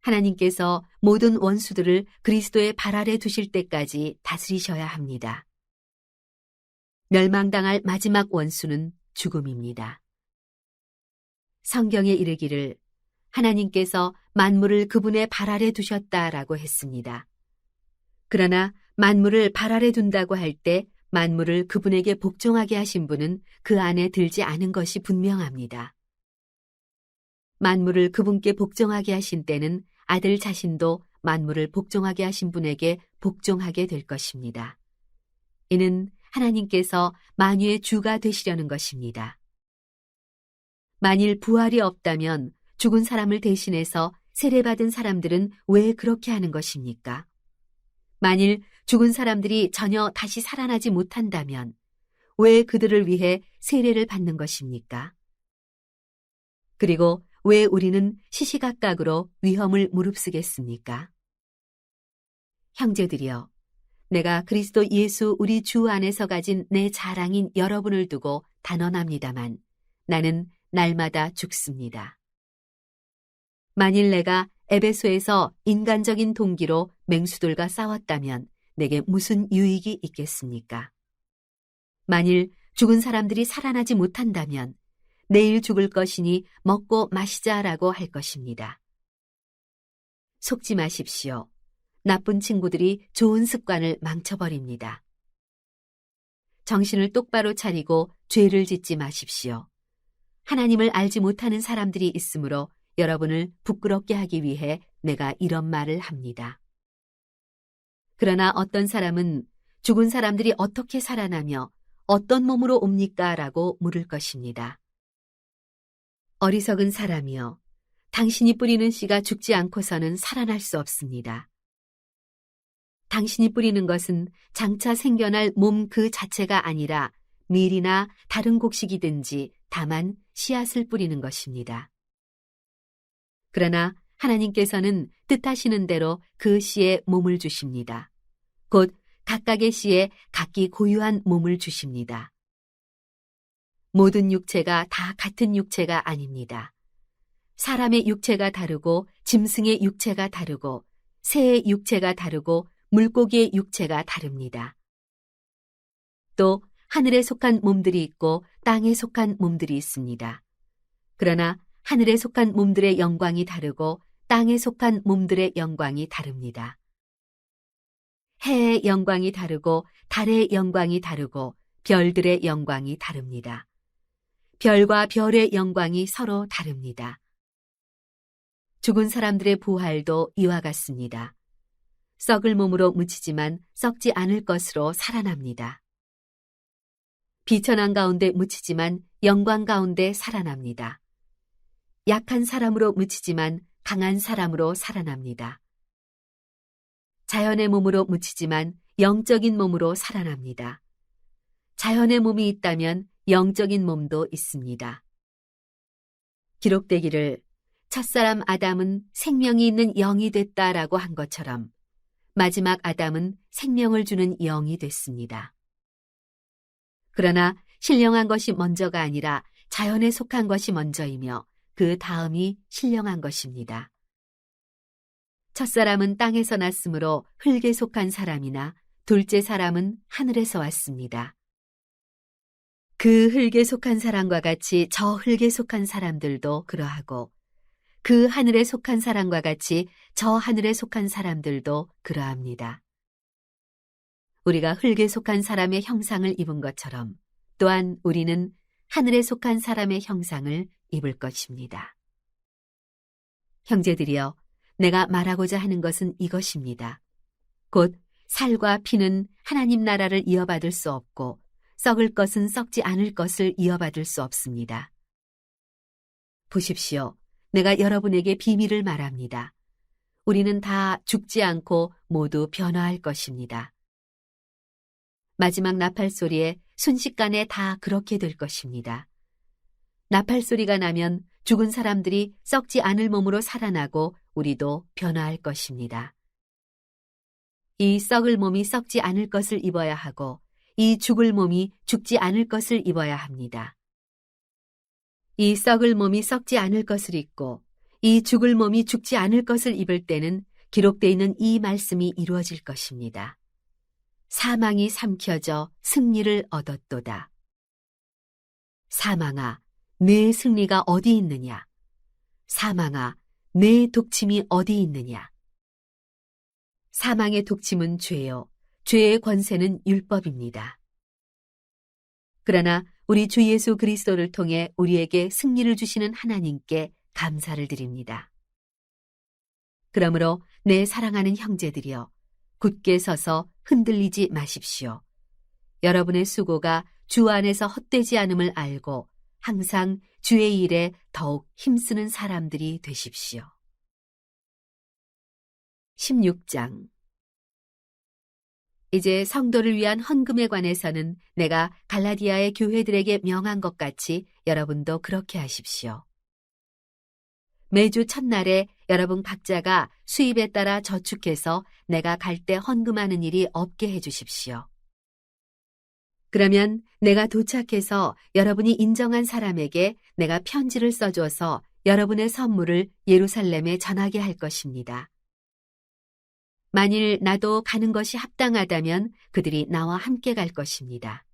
하나님께서 모든 원수들을 그리스도의 발 아래 두실 때까지 다스리셔야 합니다. 멸망당할 마지막 원수는 죽음입니다. 성경에 이르기를 하나님께서 만물을 그분의 발 아래 두셨다라고 했습니다. 그러나 만물을 발 아래 둔다고 할 때 만물을 그분에게 복종하게 하신 분은 그 안에 들지 않은 것이 분명합니다. 만물을 그분께 복종하게 하신 때는 아들 자신도 만물을 복종하게 하신 분에게 복종하게 될 것입니다. 이는 하나님께서 만유의 주가 되시려는 것입니다. 만일 부활이 없다면 죽은 사람을 대신해서 세례받은 사람들은 왜 그렇게 하는 것입니까? 만일 죽은 사람들이 전혀 다시 살아나지 못한다면 왜 그들을 위해 세례를 받는 것입니까? 그리고 왜 우리는 시시각각으로 위험을 무릅쓰겠습니까? 형제들이여, 내가 그리스도 예수 우리 주 안에서 가진 내 자랑인 여러분을 두고 단언합니다만 나는 날마다 죽습니다. 만일 내가 에베소에서 인간적인 동기로 맹수들과 싸웠다면 내게 무슨 유익이 있겠습니까? 만일 죽은 사람들이 살아나지 못한다면 내일 죽을 것이니 먹고 마시자라고 할 것입니다. 속지 마십시오. 나쁜 친구들이 좋은 습관을 망쳐버립니다. 정신을 똑바로 차리고 죄를 짓지 마십시오. 하나님을 알지 못하는 사람들이 있으므로 여러분을 부끄럽게 하기 위해 내가 이런 말을 합니다. 그러나 어떤 사람은 죽은 사람들이 어떻게 살아나며 어떤 몸으로 옵니까? 라고 물을 것입니다. 어리석은 사람이여, 당신이 뿌리는 씨가 죽지 않고서는 살아날 수 없습니다. 당신이 뿌리는 것은 장차 생겨날 몸 그 자체가 아니라 밀이나 다른 곡식이든지 다만 씨앗을 뿌리는 것입니다. 그러나 하나님께서는 뜻하시는 대로 그 씨에 몸을 주십니다. 곧 각각의 씨에 각기 고유한 몸을 주십니다. 모든 육체가 다 같은 육체가 아닙니다. 사람의 육체가 다르고 짐승의 육체가 다르고 새의 육체가 다르고 물고기의 육체가 다릅니다. 또 하늘에 속한 몸들이 있고 땅에 속한 몸들이 있습니다. 그러나 하늘에 속한 몸들의 영광이 다르고 땅에 속한 몸들의 영광이 다릅니다. 해의 영광이 다르고 달의 영광이 다르고 별들의 영광이 다릅니다. 별과 별의 영광이 서로 다릅니다. 죽은 사람들의 부활도 이와 같습니다. 썩을 몸으로 묻히지만 썩지 않을 것으로 살아납니다. 비천한 가운데 묻히지만 영광 가운데 살아납니다. 약한 사람으로 묻히지만 강한 사람으로 살아납니다. 자연의 몸으로 묻히지만 영적인 몸으로 살아납니다. 자연의 몸이 있다면 영적인 몸도 있습니다. 기록되기를 첫사람 아담은 생명이 있는 영이 됐다라고 한 것처럼 마지막 아담은 생명을 주는 영이 됐습니다. 그러나 신령한 것이 먼저가 아니라 자연에 속한 것이 먼저이며 그 다음이 신령한 것입니다. 첫사람은 땅에서 났으므로 흙에 속한 사람이나 둘째 사람은 하늘에서 왔습니다. 그 흙에 속한 사람과 같이 저 흙에 속한 사람들도 그러하고 그 하늘에 속한 사람과 같이 저 하늘에 속한 사람들도 그러합니다. 우리가 흙에 속한 사람의 형상을 입은 것처럼 또한 우리는 하늘에 속한 사람의 형상을 입을 것입니다. 형제들이여, 내가 말하고자 하는 것은 이것입니다. 곧 살과 피는 하나님 나라를 이어받을 수 없고 썩을 것은 썩지 않을 것을 이어받을 수 없습니다. 보십시오. 내가 여러분에게 비밀을 말합니다. 우리는 다 죽지 않고 모두 변화할 것입니다. 마지막 나팔 소리에 순식간에 다 그렇게 될 것입니다. 나팔 소리가 나면 죽은 사람들이 썩지 않을 몸으로 살아나고 우리도 변화할 것입니다. 이 썩을 몸이 썩지 않을 것을 입어야 하고 이 죽을 몸이 죽지 않을 것을 입어야 합니다. 이 썩을 몸이 썩지 않을 것을 입고 이 죽을 몸이 죽지 않을 것을 입을 때는 기록되어 있는 이 말씀이 이루어질 것입니다. 사망이 삼켜져 승리를 얻었도다. 사망아, 내 승리가 어디 있느냐? 사망아, 내 독침이 어디 있느냐? 사망의 독침은 죄요. 죄의 권세는 율법입니다. 그러나 우리 주 예수 그리스도를 통해 우리에게 승리를 주시는 하나님께 감사를 드립니다. 그러므로 내 사랑하는 형제들이여, 굳게 서서 흔들리지 마십시오. 여러분의 수고가 주 안에서 헛되지 않음을 알고 항상 주의 일에 더욱 힘쓰는 사람들이 되십시오. 16장. 이제 성도를 위한 헌금에 관해서는 내가 갈라디아의 교회들에게 명한 것 같이 여러분도 그렇게 하십시오. 매주 첫날에 여러분 각자가 수입에 따라 저축해서 내가 갈 때 헌금하는 일이 없게 해주십시오. 그러면 내가 도착해서 여러분이 인정한 사람에게 내가 편지를 써줘서 여러분의 선물을 예루살렘에 전하게 할 것입니다. 만일 나도 가는 것이 합당하다면 그들이 나와 함께 갈 것입니다.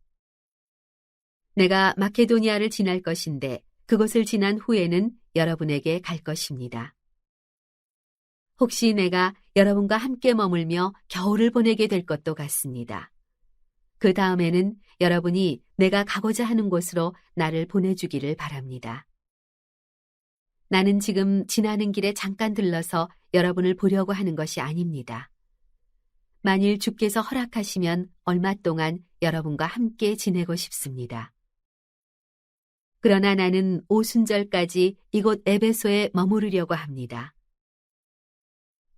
내가 마케도니아를 지날 것인데 그곳을 지난 후에는 여러분에게 갈 것입니다. 혹시 내가 여러분과 함께 머물며 겨울을 보내게 될 것도 같습니다. 그 다음에는 여러분이 내가 가고자 하는 곳으로 나를 보내주기를 바랍니다. 나는 지금 지나는 길에 잠깐 들러서 여러분을 보려고 하는 것이 아닙니다. 만일 주께서 허락하시면 얼마 동안 여러분과 함께 지내고 싶습니다. 그러나 나는 오순절까지 이곳 에베소에 머무르려고 합니다.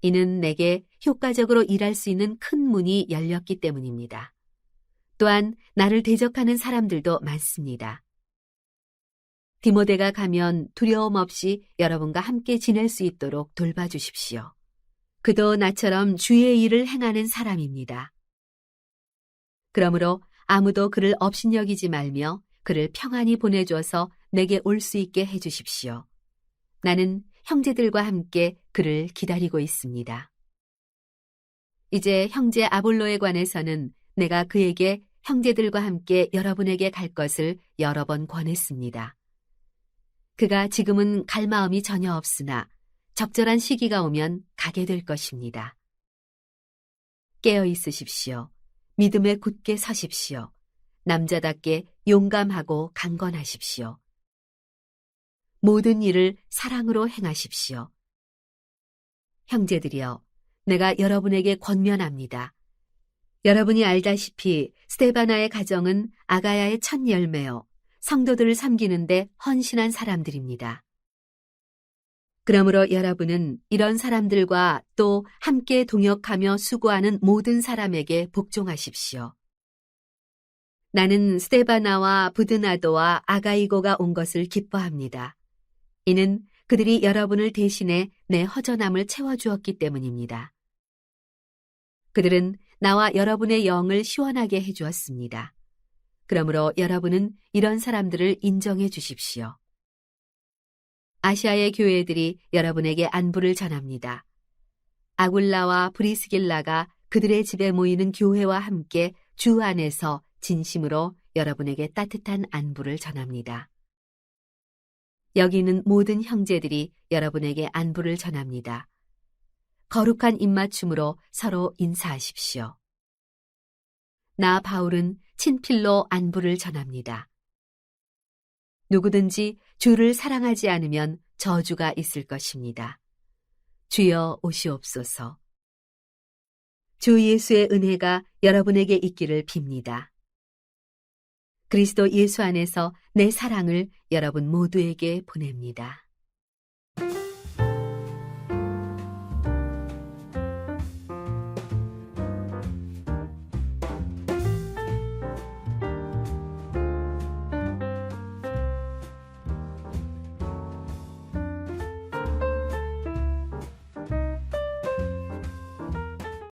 이는 내게 효과적으로 일할 수 있는 큰 문이 열렸기 때문입니다. 또한 나를 대적하는 사람들도 많습니다. 디모데가 가면 두려움 없이 여러분과 함께 지낼 수 있도록 돌봐주십시오. 그도 나처럼 주의 일을 행하는 사람입니다. 그러므로 아무도 그를 업신여기지 말며 그를 평안히 보내줘서 내게 올 수 있게 해주십시오. 나는 형제들과 함께 그를 기다리고 있습니다. 이제 형제 아볼로에 관해서는 내가 그에게 형제들과 함께 여러분에게 갈 것을 여러 번 권했습니다. 그가 지금은 갈 마음이 전혀 없으나 적절한 시기가 오면 가게 될 것입니다. 깨어 있으십시오. 믿음에 굳게 서십시오. 남자답게 용감하고 강건하십시오. 모든 일을 사랑으로 행하십시오. 형제들이여, 내가 여러분에게 권면합니다. 여러분이 알다시피 스데바나의 가정은 아가야의 첫 열매요, 성도들을 섬기는데 헌신한 사람들입니다. 그러므로 여러분은 이런 사람들과 또 함께 동역하며 수고하는 모든 사람에게 복종하십시오. 나는 스데바나와 부드나도와 아가이고가 온 것을 기뻐합니다. 이는 그들이 여러분을 대신해 내 허전함을 채워주었기 때문입니다. 그들은 나와 여러분의 영을 시원하게 해주었습니다. 그러므로 여러분은 이런 사람들을 인정해 주십시오. 아시아의 교회들이 여러분에게 안부를 전합니다. 아굴라와 브리스길라가 그들의 집에 모이는 교회와 함께 주 안에서 진심으로 여러분에게 따뜻한 안부를 전합니다. 여기 있는 모든 형제들이 여러분에게 안부를 전합니다. 거룩한 입맞춤으로 서로 인사하십시오. 나 바울은 친필로 안부를 전합니다. 누구든지 주를 사랑하지 않으면 저주가 있을 것입니다. 주여 오시옵소서. 주 예수의 은혜가 여러분에게 있기를 빕니다. 그리스도 예수 안에서 내 사랑을 여러분 모두에게 보냅니다.